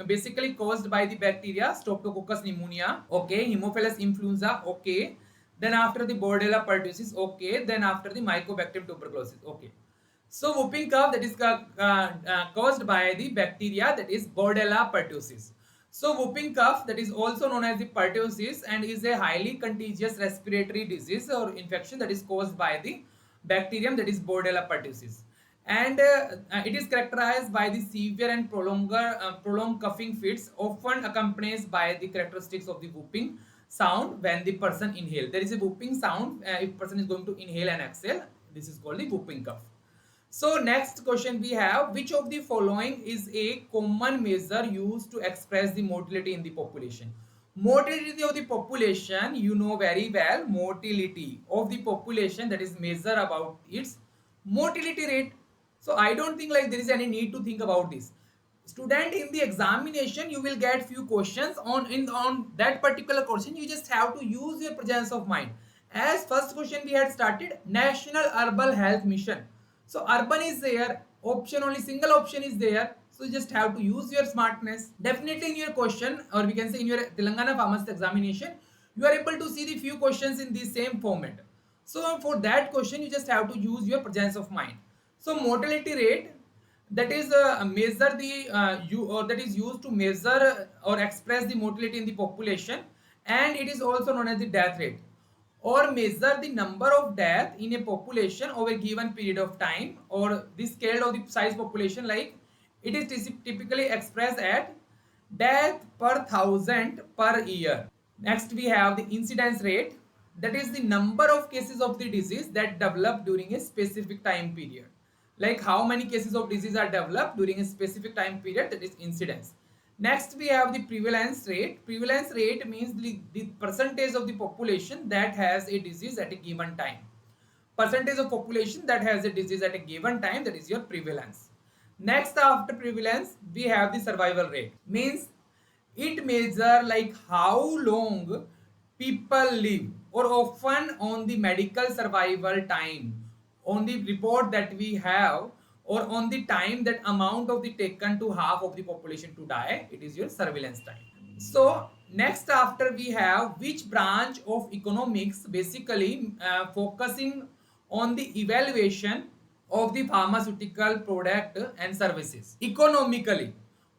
Speaker 3: basically caused by the bacteria Streptococcus pneumonia, okay, Haemophilus influenza, okay. Then after the Bordetella pertussis, okay. Then after the Mycobacterium tuberculosis, okay. So whooping cough, that is caused by the bacteria that is Bordetella pertussis. So whooping cough, that is also known as the pertussis, and is a highly contagious respiratory disease or infection that is caused by the bacterium that is Bordetella pertussis. And it is characterized by the severe and prolonged coughing fits, often accompanied by the characteristics of the whooping sound when the person inhale. There is a whooping sound if person is going to inhale and exhale. This is called the whooping cough. So next question we have, which of the following is a common measure used to express the motility in the population? Motility of the population, you know very well, motility of the population, that is measure about its motility rate. So I don't think like there is any need to think about this. Student, in the examination you will get few questions on that particular question. You just have to use your presence of mind. As first question we had started, National Urban Health Mission. So urban is there, option only single option is there. So you just have to use your smartness. Definitely in your question, or we can say in your Telangana Pharmacist examination, you are able to see the few questions in the same format. So for that question, you just have to use your presence of mind. So mortality rate, that is measure the that is used to measure or express the mortality in the population, and it is also known as the death rate, or measure the number of death in a population over a given period of time, or the scale of the size population, like it is typically expressed at death per thousand per year. Next we have the incidence rate, that is the number of cases of the disease that develop during a specific time period, like how many cases of disease are developed during a specific time period, that is incidence. Next we have the prevalence rate. Prevalence rate means the percentage of the population that has a disease at a given time. Percentage of population that has a disease at a given time, that is your prevalence. Next after prevalence we have the survival rate, means it measure like how long people live, or often on the medical survival time, on the report that we have, or on the time that amount of the taken to half of the population to die, it is your surveillance time. So next after we have which branch of economics basically focusing on the evaluation of the pharmaceutical product and services economically,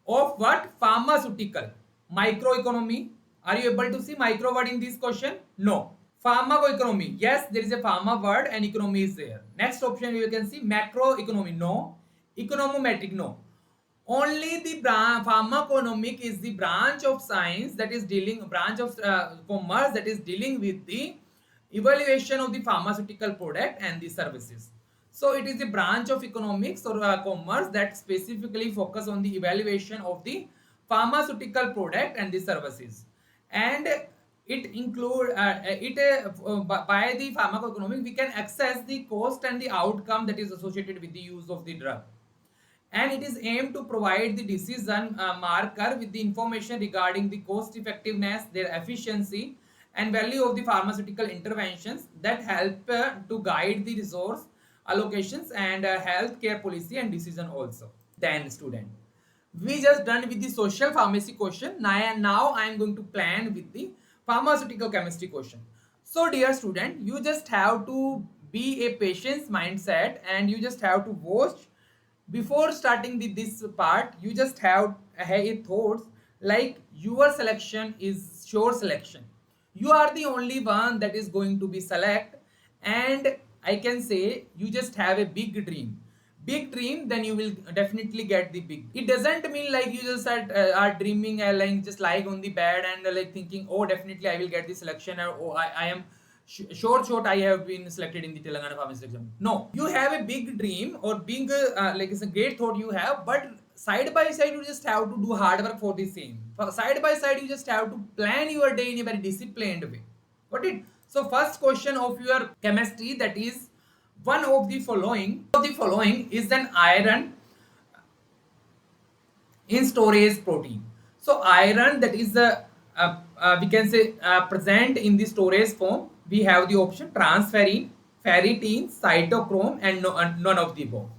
Speaker 3: of what? Pharmaceutical. Microeconomy. Are you able to see micro word in this question? No. Pharmacoeconomy. Yes, there is a pharma word and economy is there. Next option you can see macroeconomy. No. Econometric. No. Only the pharmaconomic is the branch of science that is dealing, branch of commerce that is dealing with the evaluation of the pharmaceutical product and the services. So it is a branch of economics or commerce that specifically focus on the evaluation of the pharmaceutical product and the services, and it include by the pharmacoeconomic we can access the cost and the outcome that is associated with the use of the drug, and it is aimed to provide the decision marker with the information regarding the cost effectiveness, their efficiency and value of the pharmaceutical interventions that help to guide the resource allocations and healthcare policy and decision also. Then student, we just done with the social pharmacy question. Now I am going to plan with the pharmaceutical chemistry question. So dear student, you just have to be a patient's mindset and you just have to watch. Before starting with this part, you just have a thoughts like your selection is sure selection. You are the only one that is going to be select, and I can say you just have a big dream, then you will definitely get the big. It doesn't mean like you just are dreaming like just lying on the bed and like thinking, oh definitely I will get the selection, or oh I am short I have been selected in the Telangana Pharmacist Exam. No, you have a big dream or big like it's a great thought you have, but side by side you just have to do hard work for the same. Side by side you just have to plan your day in a very disciplined way. Got it? So first question of your chemistry, that is one of the following is an iron in storage protein. So iron, that is we can say present in the storage form. We have the option transferrin, ferritin, cytochrome and none of the above.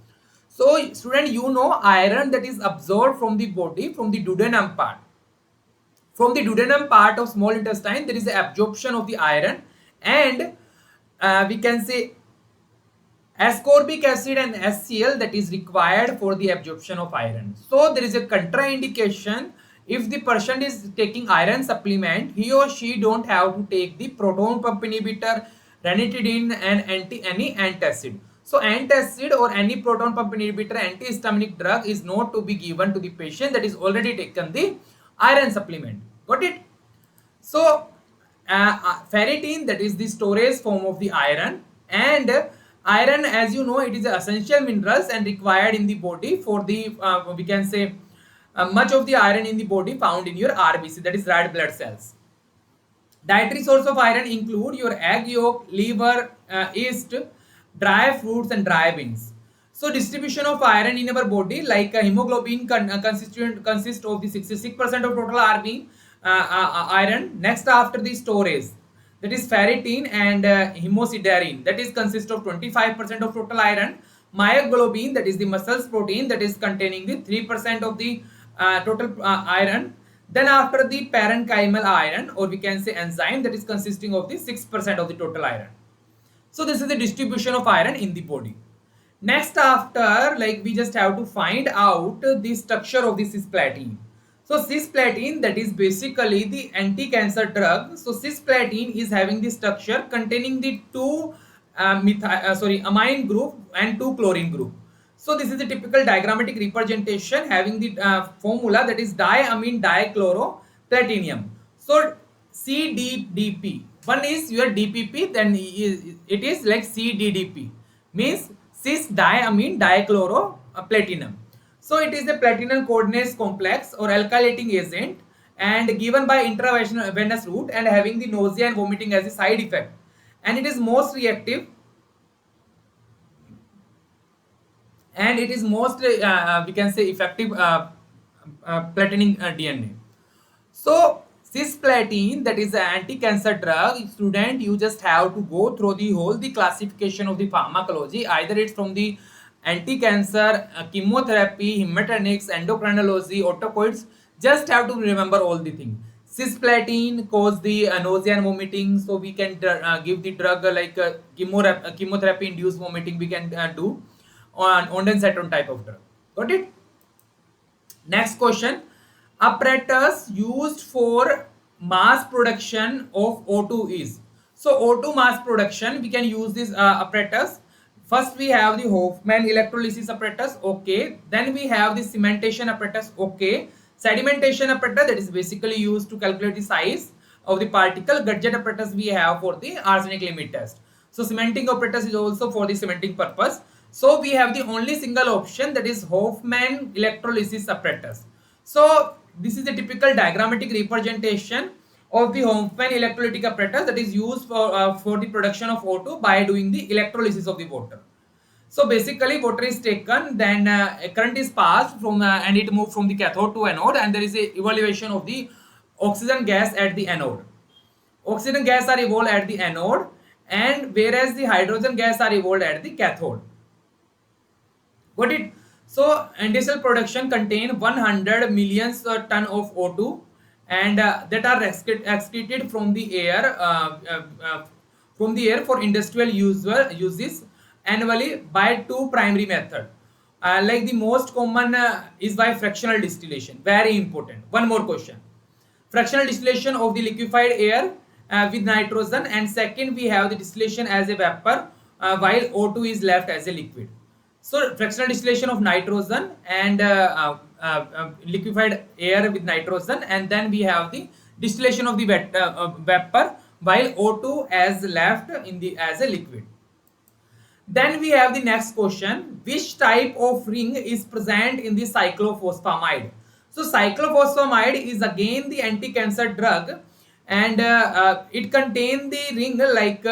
Speaker 3: So student, you know iron that is absorbed from the body from the duodenum part. From the duodenum part of small intestine there is the absorption of the iron, and we can say ascorbic acid and HCl that is required for the absorption of iron. So there is a contraindication if the person is taking iron supplement, he or she don't have to take the proton pump inhibitor, ranitidine and any antacid. So antacid or any proton pump inhibitor antihistaminic drug is not to be given to the patient that is already taken the iron supplement. Got it? So ferritin, that is the storage form of the iron, and Iron, as you know, it is essential minerals and required in the body for the we can say much of the iron in the body found in your RBC, that is red blood cells. Dietary source of iron include your egg yolk, liver, yeast, dry fruits and dry beans. So distribution of iron in our body, like hemoglobin consists of the 66% of total iron. Next after the storage, that is ferritin and hemosiderin, that is consist of 25% of total iron. Myoglobin, that is the muscles protein, that is containing the 3% of the total iron. Then after the parenchymal iron, or we can say enzyme, that is consisting of the 6% of the total iron. So this is the distribution of iron in the body. Next after, like, we just have to find out the structure of the cisplatin. So cisplatin, that is basically the anti-cancer drug. So cisplatin is having the structure containing the two amine group and two chlorine group. So this is the typical diagrammatic representation having the formula, that is diamine dichloroplatinum. So CDDP. One is your DPP, then it is like CDDP, means cis diamine dichloroplatinum. So it is a platinum coordinates complex or alkylating agent, and given by intravenous route and having the nausea and vomiting as a side effect, and it is most reactive, and it is most we can say effective platinum DNA. So cisplatin, that is an anti-cancer drug. Student, you just have to go through the classification of the pharmacology. Either it's from the anti-cancer, chemotherapy, hematinics, endocrinology, autocoids. Just have to remember all the things. Cisplatin cause the nausea and vomiting, so we can give the drug like chemotherapy induced vomiting we can do on ondansetron type of drug. Got it? Next question. Apparatus used for mass production of O2 is. So O2 mass production, we can use this apparatus. First we have the Hofmann electrolysis apparatus, okay. Then we have the cementation apparatus, okay. Sedimentation apparatus, that is basically used to calculate the size of the particle. Gadget apparatus we have for the arsenic limit test. So cementing apparatus is also for the cementing purpose. So we have the only single option, that is Hofmann electrolysis apparatus. So this is the typical diagrammatic representation of the Hofmann electrolytic apparatus that is used for the production of O2 by doing the electrolysis of the water. So basically water is taken, then a current is passed from and it moves from the cathode to anode, and there is a evaluation of the oxygen gas at the anode. Oxygen gas are evolved at the anode, and whereas the hydrogen gas are evolved at the cathode. Got it? So industrial production contain 100 million ton of O2, and that are excreted from the air for industrial uses annually by two primary method. Like the most common is by fractional distillation. Very important. One more question. Fractional distillation of the liquefied air with nitrogen, and second we have the distillation as a vapor while O2 is left as a liquid. So fractional distillation of nitrogen and liquefied air with nitrogen, and then we have the distillation of the vapor while O2 as left in the as a liquid. Then we have the next question. Which type of ring is present in the cyclophosphamide? So cyclophosphamide is again the anti-cancer drug, and it contains the ring like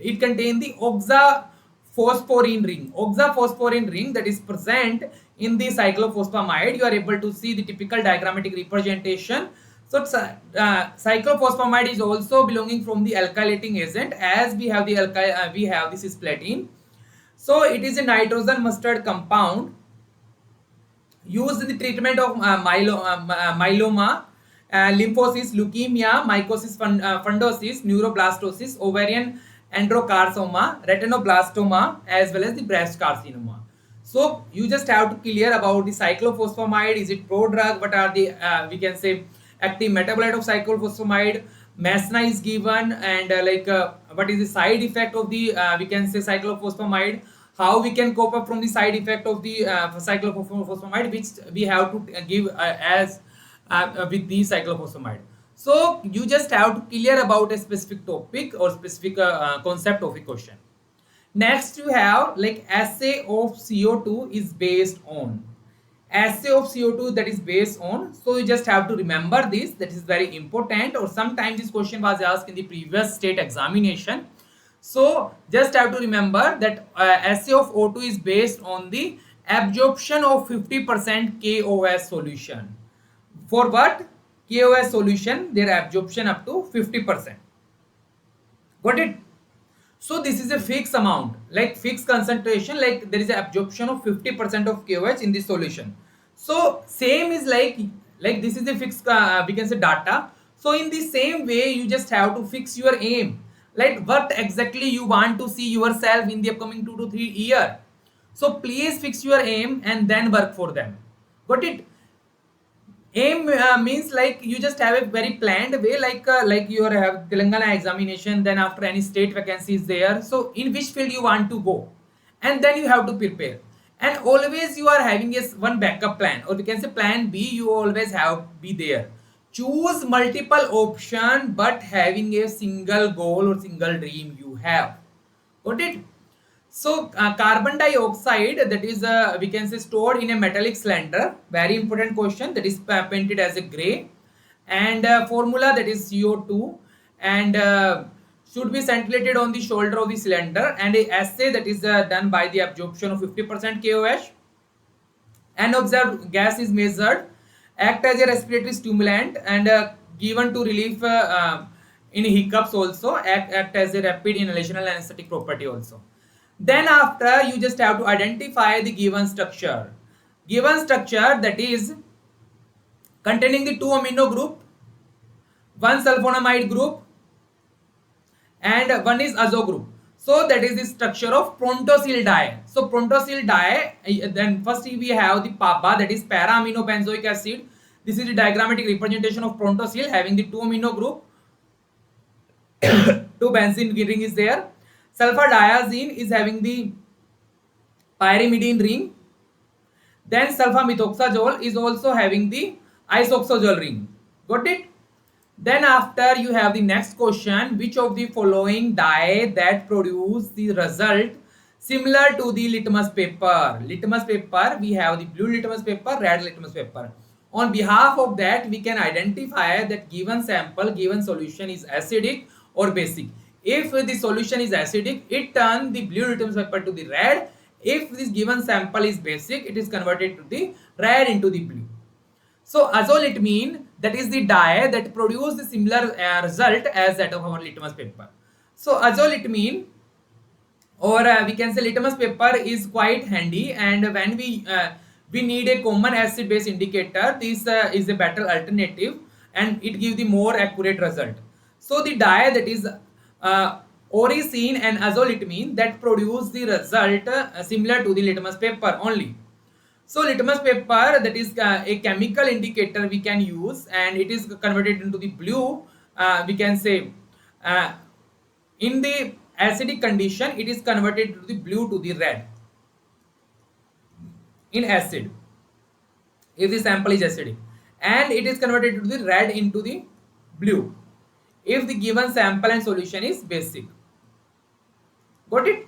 Speaker 3: it contains the oxaphosphorin ring that is present in the cyclophosphamide. You are able to see the typical diagrammatic representation. So cyclophosphamide is also belonging from the alkylating agent, as we have the cisplatin. So it is a nitrogen mustard compound used in the treatment of myeloma, lymphosis, leukemia, mycosis fundosis, neuroblastosis, ovarian androcarcinoma, retinoblastoma, as well as the breast carcinoma. So you just have to clear about the cyclophosphamide. Is it prodrug? What are the we can say active metabolite of cyclophosphamide? MESNA is given, and what is the side effect of the we can say cyclophosphamide? How we can cope up from the side effect of the cyclophosphamide, which we have to give as with the cyclophosphamide. So you just have to clear about a specific topic or specific concept of a question. Next you have like assay of CO2 is based on. Assay of CO2 that is based on. So you just have to remember this. That is very important. Or sometimes this question was asked in the previous state examination. So just have to remember that assay of O2 is based on the absorption of 50% KOS solution. For what? KOS solution, their absorption up to 50%. Got it? So this is a fixed amount, like fixed concentration, like there is an absorption of 50% of KOH in the solution. So same is like this is a fixed we can say data. So in the same way you just have to fix your aim, like what exactly you want to see yourself in the upcoming 2 to 3 year. So please fix your aim and then work for them. Got it? Aim means like you just have a very planned way, like you are have Telangana examination, then after any state vacancy is there, so in which field you want to go, and then you have to prepare, and always you are having a one backup plan, or we can say plan B. You always have be there. Choose multiple option but having a single goal or single dream you have. Got it? So carbon dioxide, that is we can say stored in a metallic cylinder. Very important question, that is painted as a gray, and formula that is CO2, and should be scintillated on the shoulder of the cylinder, and a assay that is done by the absorption of 50% KOH. Unobserved gas is measured, act as a respiratory stimulant, and given to relief in hiccups also, act as a rapid inhalational anesthetic property also. Then after you just have to identify the given structure. Given structure that is containing the 2 amino group, 1 sulfonamide group, and 1 is azo group. So that is the structure of prontosyl dye. So prontosyl dye, then first we have the PABA, that is para amino benzoic acid. This is the diagrammatic representation of prontosyl having the 2 amino group, 2 benzene ring is there. Sulfadiazine is having the pyrimidine ring. Then sulfamethoxazole is also having the isoxazole ring. Got it? Then after you have the next question, which of the following dye that produce the result similar to the litmus paper? Litmus paper, we have the blue litmus paper, red litmus paper. On behalf of that, we can identify that given sample, given solution is acidic or basic. If the solution is acidic, it turns the blue litmus paper to the red. If this given sample is basic, it is converted to the red into the blue. So 𝙂𝙬𝙬, that is the dye that produces the similar result as that of our litmus paper. So 𝙂𝙬𝙬, or we can say litmus paper, is quite handy, and when we need a common acid base indicator, this is a better alternative, and it gives the more accurate result. So the dye that is oricene and 𝙂𝙬𝙬, that produce the result similar to the litmus paper only. So litmus paper, that is a chemical indicator we can use, and it is converted into the blue. We can say in the acidic condition, it is converted to the blue to the red in acid, if the sample is acidic, and it is converted to the red into the blue if the given sample and solution is basic. Got it?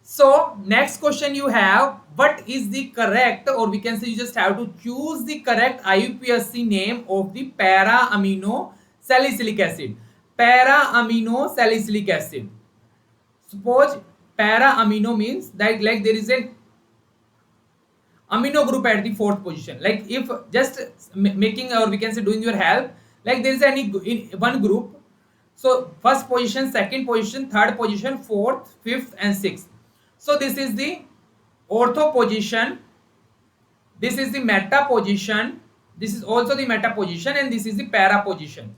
Speaker 3: So next question you have, what is the correct, or we can say you just have to choose the correct IUPAC name of the para amino salicylic acid. Para amino salicylic acid. Suppose para amino means that like there is an amino group at the 4th position. Like if just making, or we can say doing your help, like there is any in one group. So first position, second position, third position, fourth, fifth, and sixth. So this is the ortho position, this is the meta position, this is also the meta position, and this is the para position.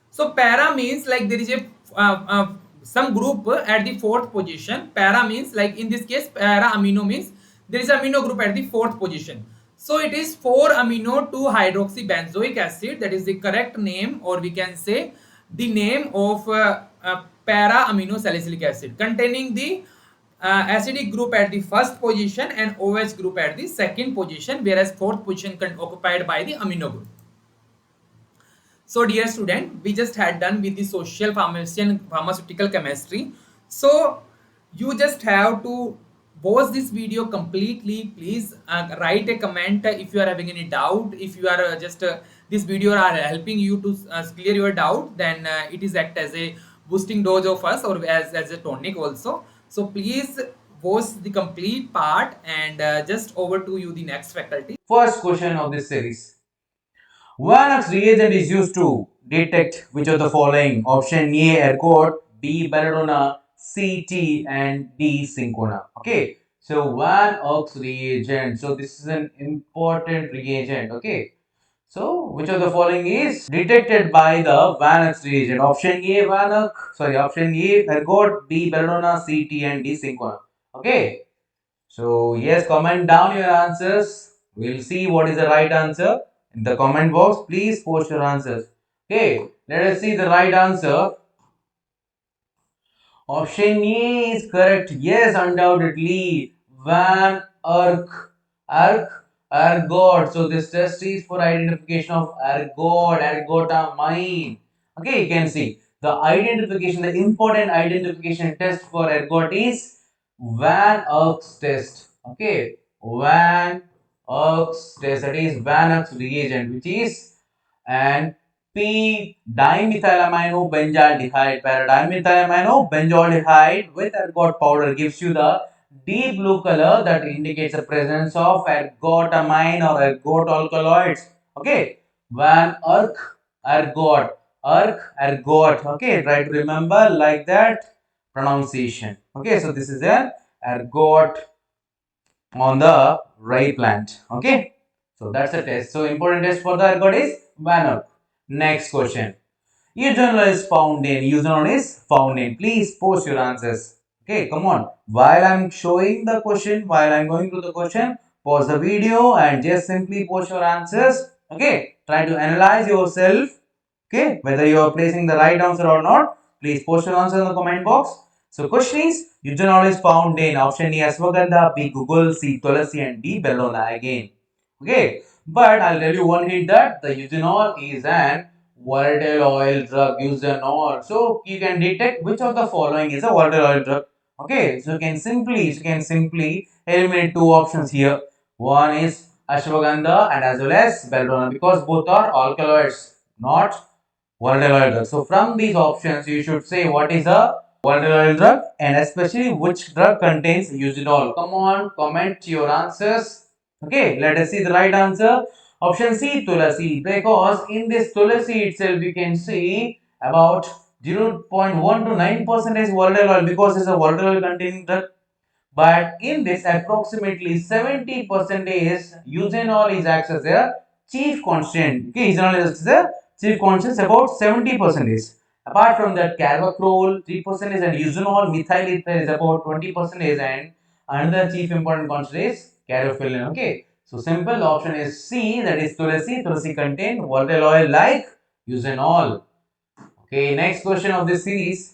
Speaker 3: So para means like there is a some group at the 4th position. Para means like in this case para amino means there is amino group at the 4th position. So it is 4-amino 2-hydroxybenzoic acid. That is the correct name, or we can say the name of para amino salicylic acid, containing the acidic group at the 1st position and OH group at the 2nd position, whereas 4th position occupied by the amino group. So dear student, we just had done with the social pharmacy and pharmaceutical chemistry. So You just have to watch this video completely. Please write a comment if you are having any doubt. If you are just this video are helping you to clear your doubt, then it is act as a boosting dose of us, or as a tonic also. So please watch the complete part, and just over to you, the next faculty.
Speaker 4: First question of this series. 𝙂𝙋𝘼𝙏 reagent is used to detect which of the following? Option A, ergot, B, belladonna, C, T, and D, cinchona. Okay. So 𝙂𝙋𝘼𝑚 reagent. So this is an important reagent. Okay. So which of the following is detected by the 𝙂𝙋 reagent? Option A, option A, ergot, B, belladonna, C, T, and D, cinchona. Okay. So yes, comment down your answers. We'll see what is the right answer in the comment box. Please post your answers. Okay, let us see the right answer. Option A is correct. Yes, undoubtedly. Van Erck, ergot. So this test is for identification of ergotamine. Okay, you can see the identification, the important identification test for ergot is Van Erck's test. Okay, Van Erck's test. That is Van Erck's reagent, which is and p-dimethylaminobenzyaldehyde, para-dimethylaminobenzyaldehyde with ergot powder gives you the deep blue color that indicates the presence of ergotamine or ergot alkaloids. Okay, Van Erck, ergot. Okay, try to remember like that pronunciation. Okay, so this is an ergot on the rye plant. Okay, so that's a test. So important test for the ergot is Van Erck. Next question. Eugenol is found in. Eugenol is found in. Please post your answers. Okay, come on. While I'm showing the question, while I'm going through the question, pause the video and just simply post your answers. Okay, try to analyze yourself. Okay, whether you are placing the right answer or not, please post your answer in the comment box. So, question is eugenol is found in option A, ashwagandha, B, gugul, C, tulasi, and D, bellona again. Okay, but I'll tell you one hint that the eugenol is an volatile oil drug used in all. So you can detect which of the following is a volatile oil drug. Okay, so you can simply eliminate two options here. One is ashwagandha and as well as belladonna because both are alkaloids, not volatile oil drug. So from these options, you should say what is a volatile oil drug and especially which drug contains eugenol. Come on, comment your answers. Okay, let us see the right answer. Option C, tulasi, because in this tulasi itself you can see about 0.1 to 9% is volatile oil because it's a volatile oil containing drug. But in this approximately 70% is eugenol is acts as a chief constant. Okay, eugenol is the chief constant about 70%. Apart from that, carvacrol 3% and eugenol methyl ether is about 20% and another chief important constant is carfilin. Okay, so simple option is C, that is tulasi. Tulasi contain volatile oil like eugenol. Okay, next question of this series.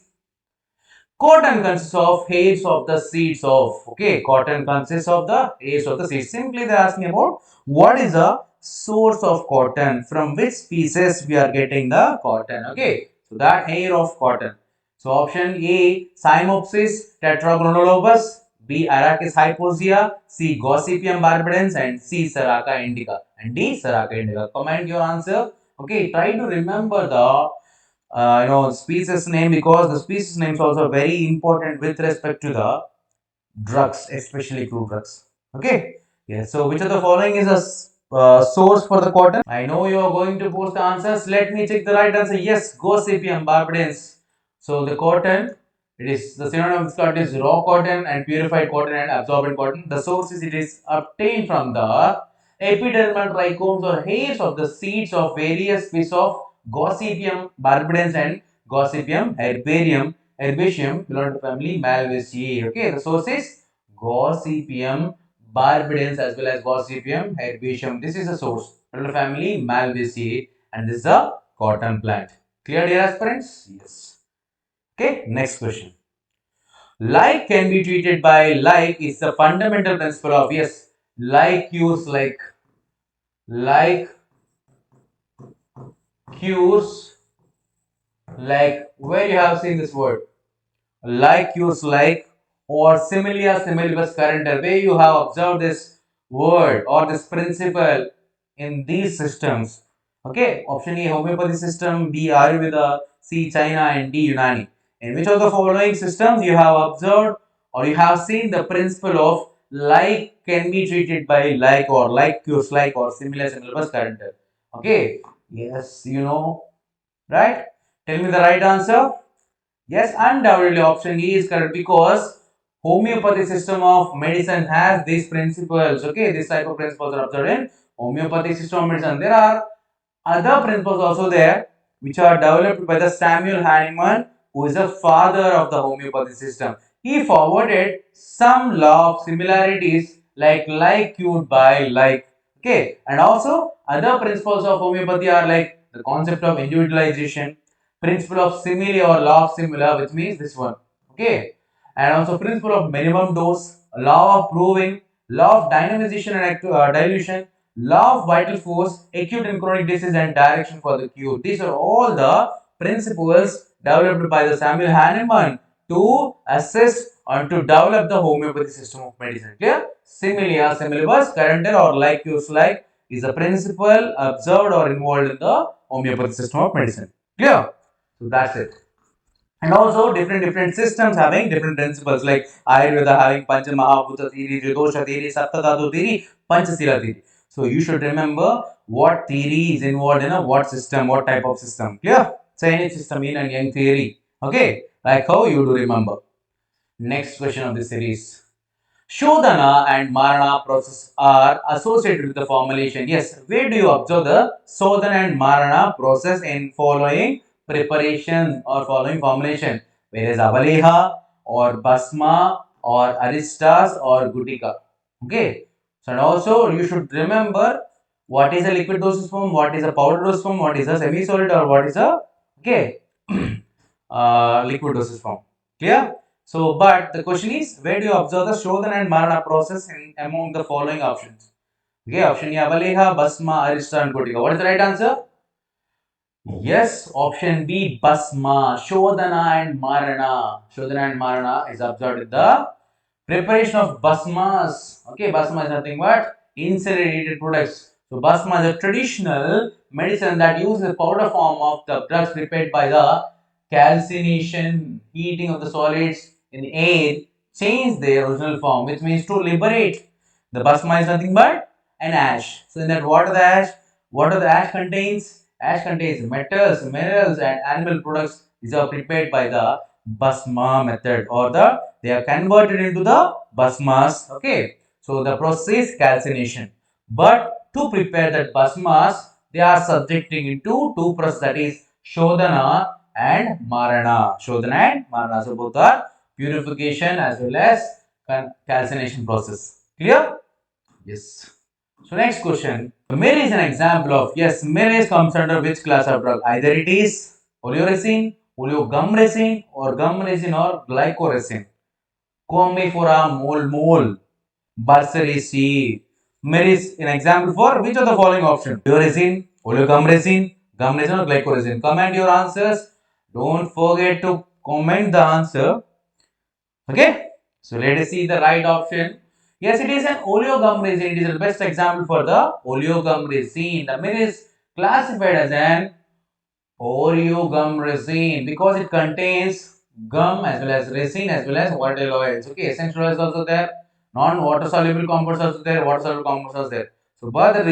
Speaker 4: Cotton consists of hairs of the seeds of. Okay, cotton consists of the hairs of the seeds. Simply they are asking about what is the source of cotton, from which species we are getting the cotton. Okay, so that hair of cotton. So option A, Cymopsis tetragrammaton, B, Arachis hypoxia, C, Gossypium barbidans, and C, Saraca indica, and D, Saraca indica. Comment your answer. Okay, try to remember the species name because the species names also very important with respect to the drugs, especially crude drugs. Okay, yeah. So which of the following is a source for the cotton? I know you are going to post the answers. Let me check the right answer. Yes, Gossypium barbidans. So the cotton, it is the synonym of cotton is raw cotton and purified cotton and absorbent cotton. The source is it is obtained from the epidermal trichomes or hairs of the seeds of various species of Gossypium barbidans and Gossypium herbaceum belong to family Malvaceae. Okay, the source is Gossypium barbidans as well as Gossypium herbaceum. This is the source. Belong to family Malvaceae and this is a cotton plant. Clear, dear aspirants? Yes. Okay, next question. Like can be treated by like is the fundamental principle of yes. Like cures like cures like where you have seen this word like cures like or similia similibus currenter, where you have observed this word or this principle in these systems. Okay, option A homeopathy system, B Ayurveda, C China, and D Unani. In which of the following systems you have observed or you have seen the principle of like can be treated by like, or like cures like, or similar similibus currenter? Okay, yes, you know, right? Tell me the right answer. Yes, undoubtedly option E is correct, because homeopathy system of medicine has these principles. Okay, this type of principles are observed in homeopathy system of medicine. There are other principles also there which are developed by the Samuel Hahnemann, who is the father of the homeopathy system. He forwarded some law of similarities like cured by like. Okay, and also other principles of homeopathy are like the concept of individualization, principle of simile or law of similar, which means this one. Okay, and also principle of minimum dose, law of proving, law of dynamization and dilution, law of vital force, acute and chronic disease, and direction for the cure. These are all the principles developed by the Samuel Hahnemann to assist and to develop the homeopathy system of medicine. Clear? Similia similibus currenter, or like cures like, is a principle observed or involved in the homeopathy system of medicine. Clear? So that's it. And also different systems having different principles, like Ayurveda having Pancha Mahabhuta theory, Dosha theory, Saptadhatu theory, Panchasila theory. So you should remember what theory is involved in a what system, what type of system. Clear? Chinese system, yin and yang theory. Okay, like how you do remember. Next question of the series. Shodhana and Marana process are associated with the formulation. Yes, where do you observe the Shodhana and Marana process in following preparation or following formulation? Where is Avaleha or Basma or Aristas or Gutika? Okay. So, and also you should remember what is a liquid dosage form, what is a powder dosage form, what is a semi-solid, or what is a liquid dosage form. Clear? So, but the question is, where do you observe the Shodhana and Marana process in among the following options? Okay, option A, Avaleha, Basma, Arista, and Gutika. What is the right answer? Yes, option B, Basma, Shodhana and Marana. Shodhana and Marana is observed in the preparation of Basmas. Okay, Basma is nothing but insulated products. So, Basma is a traditional medicine that uses the powder form of the drugs prepared by the calcination, heating of the solids in the air, change their original form, which means to liberate. The Basma is nothing but an ash. So, in that, what are the ash contains? Ash contains metals, minerals, and animal products. These are prepared by the Basma method, or they are converted into the Basmas. Okay, so the process is calcination. But to prepare that Basmas, they are subjecting into two processes, that is Shodhana and Marana. Shodhana and Marana. So both are purification as well as calcination process. Clear? Yes. So next question. Myrrh is an example of, yes, myrrh comes under which class of drug? Either it is oleoresin, oleogumresin, or gumresin, or glycoresin. Commiphora mol Burseraceae. Myrrh is an example for which of the following option? Oleoresin, oleogumresin, gumresin, or glycoresin. Comment your answers. Don't forget to comment the answer. Okay. So let us see the right option. Yes, it is an oleogumresin. It is the best example for the oleogumresin. The myrrh is classified as an oleogumresin because it contains gum as well as resin as well as volatile oils. Okay, essential oils also there, non-water soluble compounds also there, water soluble compounds also there. So for that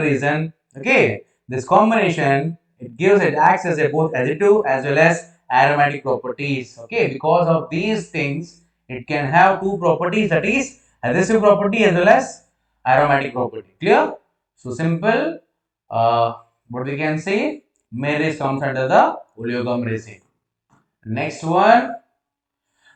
Speaker 4: reason, okay, this combination, it acts as a both additive as well as aromatic properties. Okay, because of these things, it can have two properties, that is adhesive property as well as aromatic property. Clear? So simple. What we can say, myrrh comes under the oleogumresin. Next one.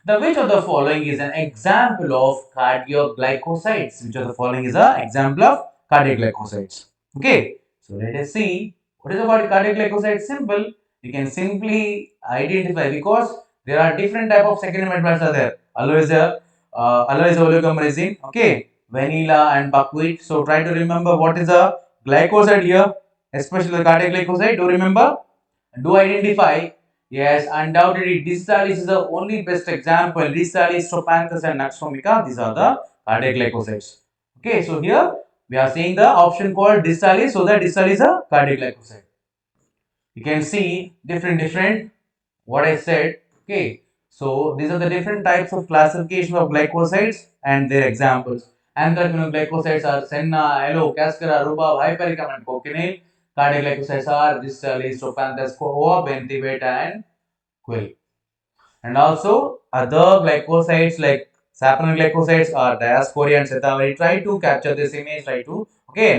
Speaker 4: The which of the following is an example of cardiac glycosides? Which of the following is an example of cardiac glycosides? Okay. So let us see. What is about cardiac glycosides? Simple. You can simply identify, because there are different type of secondary metabolites are there. Aloe is oleogumresin. Okay. Vanilla and buckwheat. So try to remember what is a glycoside here, especially the cardiac glycoside. Do remember? Do identify Yes, undoubtedly, 𝙂𝙂 is the only best example. 𝙂𝙂, 𝘖𝐻 and 𝑛ux-𝜇, these are the cardiac glycosides. Okay, so here we are seeing the option called 𝙂𝙂, so that 𝙂𝙂 is a cardiac glycoside. You can see different what I said. Okay, so these are the different types of classification of glycosides and their examples. Anthraquinone glycosides are senna, aloe, cascara, rhubarb, hypericum, and cochineal. Cardiac glycosides are 𝙂𝙂, 𝘖𝐻, 𝑐oA, benzibeta, and quill. And also other glycosides like saponin glycosides are 𝙈𝑎𝑠coria and cetavary. Try to capture this image, try to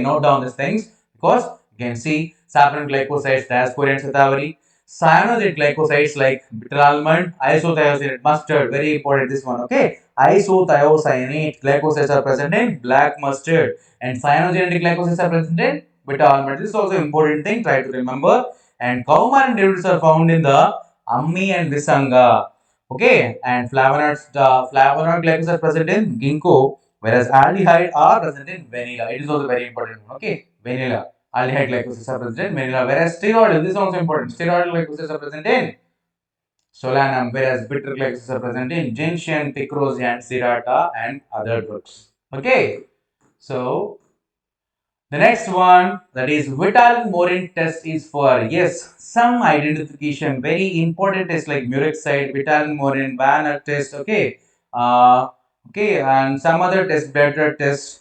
Speaker 4: note down these things, because you can see saponin glycosides, 𝙈𝑎𝑠coria and cetavary. Cyanogen glycosides like bitter almond, isothiocyanate mustard, very important this one. Okay, isothiocyanate glycosides are present in black mustard, and cyanogenetic glycosides are present in bitter almond. This is also important thing, try to remember. And coumarin derivatives are found in the ammi and visanga. Okay, and flavonoid glycosides are present in ginkgo, whereas aldehyde are present in vanilla. It is also very important. Okay, vanilla. Aldehyde glycosides are present in vanilla, whereas steroidal, this is also important. Steroidal glycosides are present in solanum, whereas bitter glycosides are present in gentian, picrosia, and serrata, and other drugs. Okay, so the next one, that is 𝘿𝙂𝙎𝘾𝙐𝙎 test, is for yes, some identification, very important test like Murex-side, 𝘿𝙂𝙎𝘾, Banner test, okay, and some other test, better test,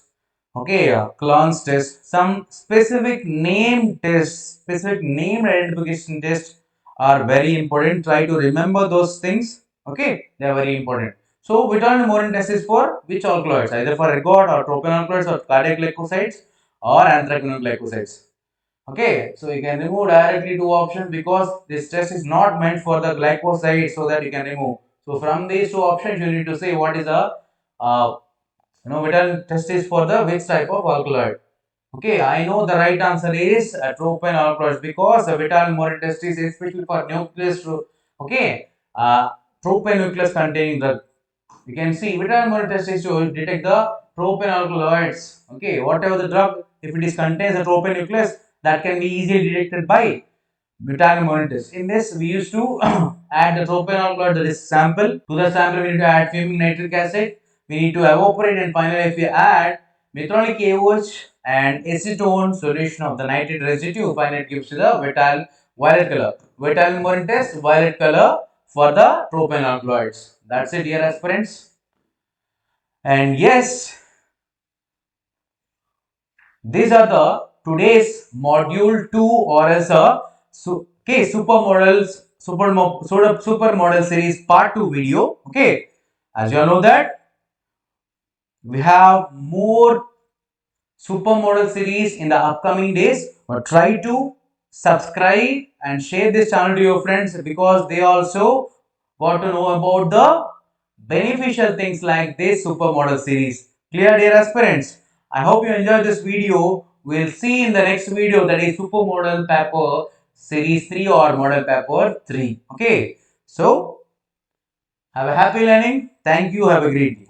Speaker 4: okay, Clones test, some specific name tests, specific name identification tests are very important. Try to remember those things. Okay, they are very important. So 𝘿𝙂𝙎𝘾 test is for which alkaloids? Either for ergot or tropane alkaloids or cardiac glycosides or anthraquinone glycosides. Okay, so you can remove directly two options because this test is not meant for the glycoside, so that you can remove. So from these two options, you need to say what is a 𝘿𝙂𝙎𝘾 test is for the which type of alkaloid. Okay, I know the right answer is tropane alkaloids, because the 𝘿𝙂𝙾 test is especially for nucleus. Okay, tropane nucleus containing drug. You can see 𝘿𝙂𝙾 test is to detect the tropane alkaloids. Okay, whatever the drug, if it is contains a tropane nucleus, that can be easily detected by 𝘿𝙂𝙾 test. In this, we used to add the tropane alkaloid, that is sample. To the sample, we need to add fumic nitric acid. We need to evaporate, and finally, if we add methylonic AOH and acetone solution of the nitrate residue, finally it gives you the violet color. 𝘿𝙂𝙾 test, violet color for the tropane alkaloids. That's it, dear aspirants. And yes, these are the today's module 2, or as a supermodel series part 2 video. Okay, as you all know that we have more supermodel series in the upcoming days, but try to subscribe and share this channel to your friends, because they also got to know about the beneficial things like this supermodel series. Clear, dear aspirants? I hope you enjoyed this video. We'll see in the next video, that is supermodel paper series 3 or model paper 3. Okay, so have a happy learning. Thank you. Have a great day.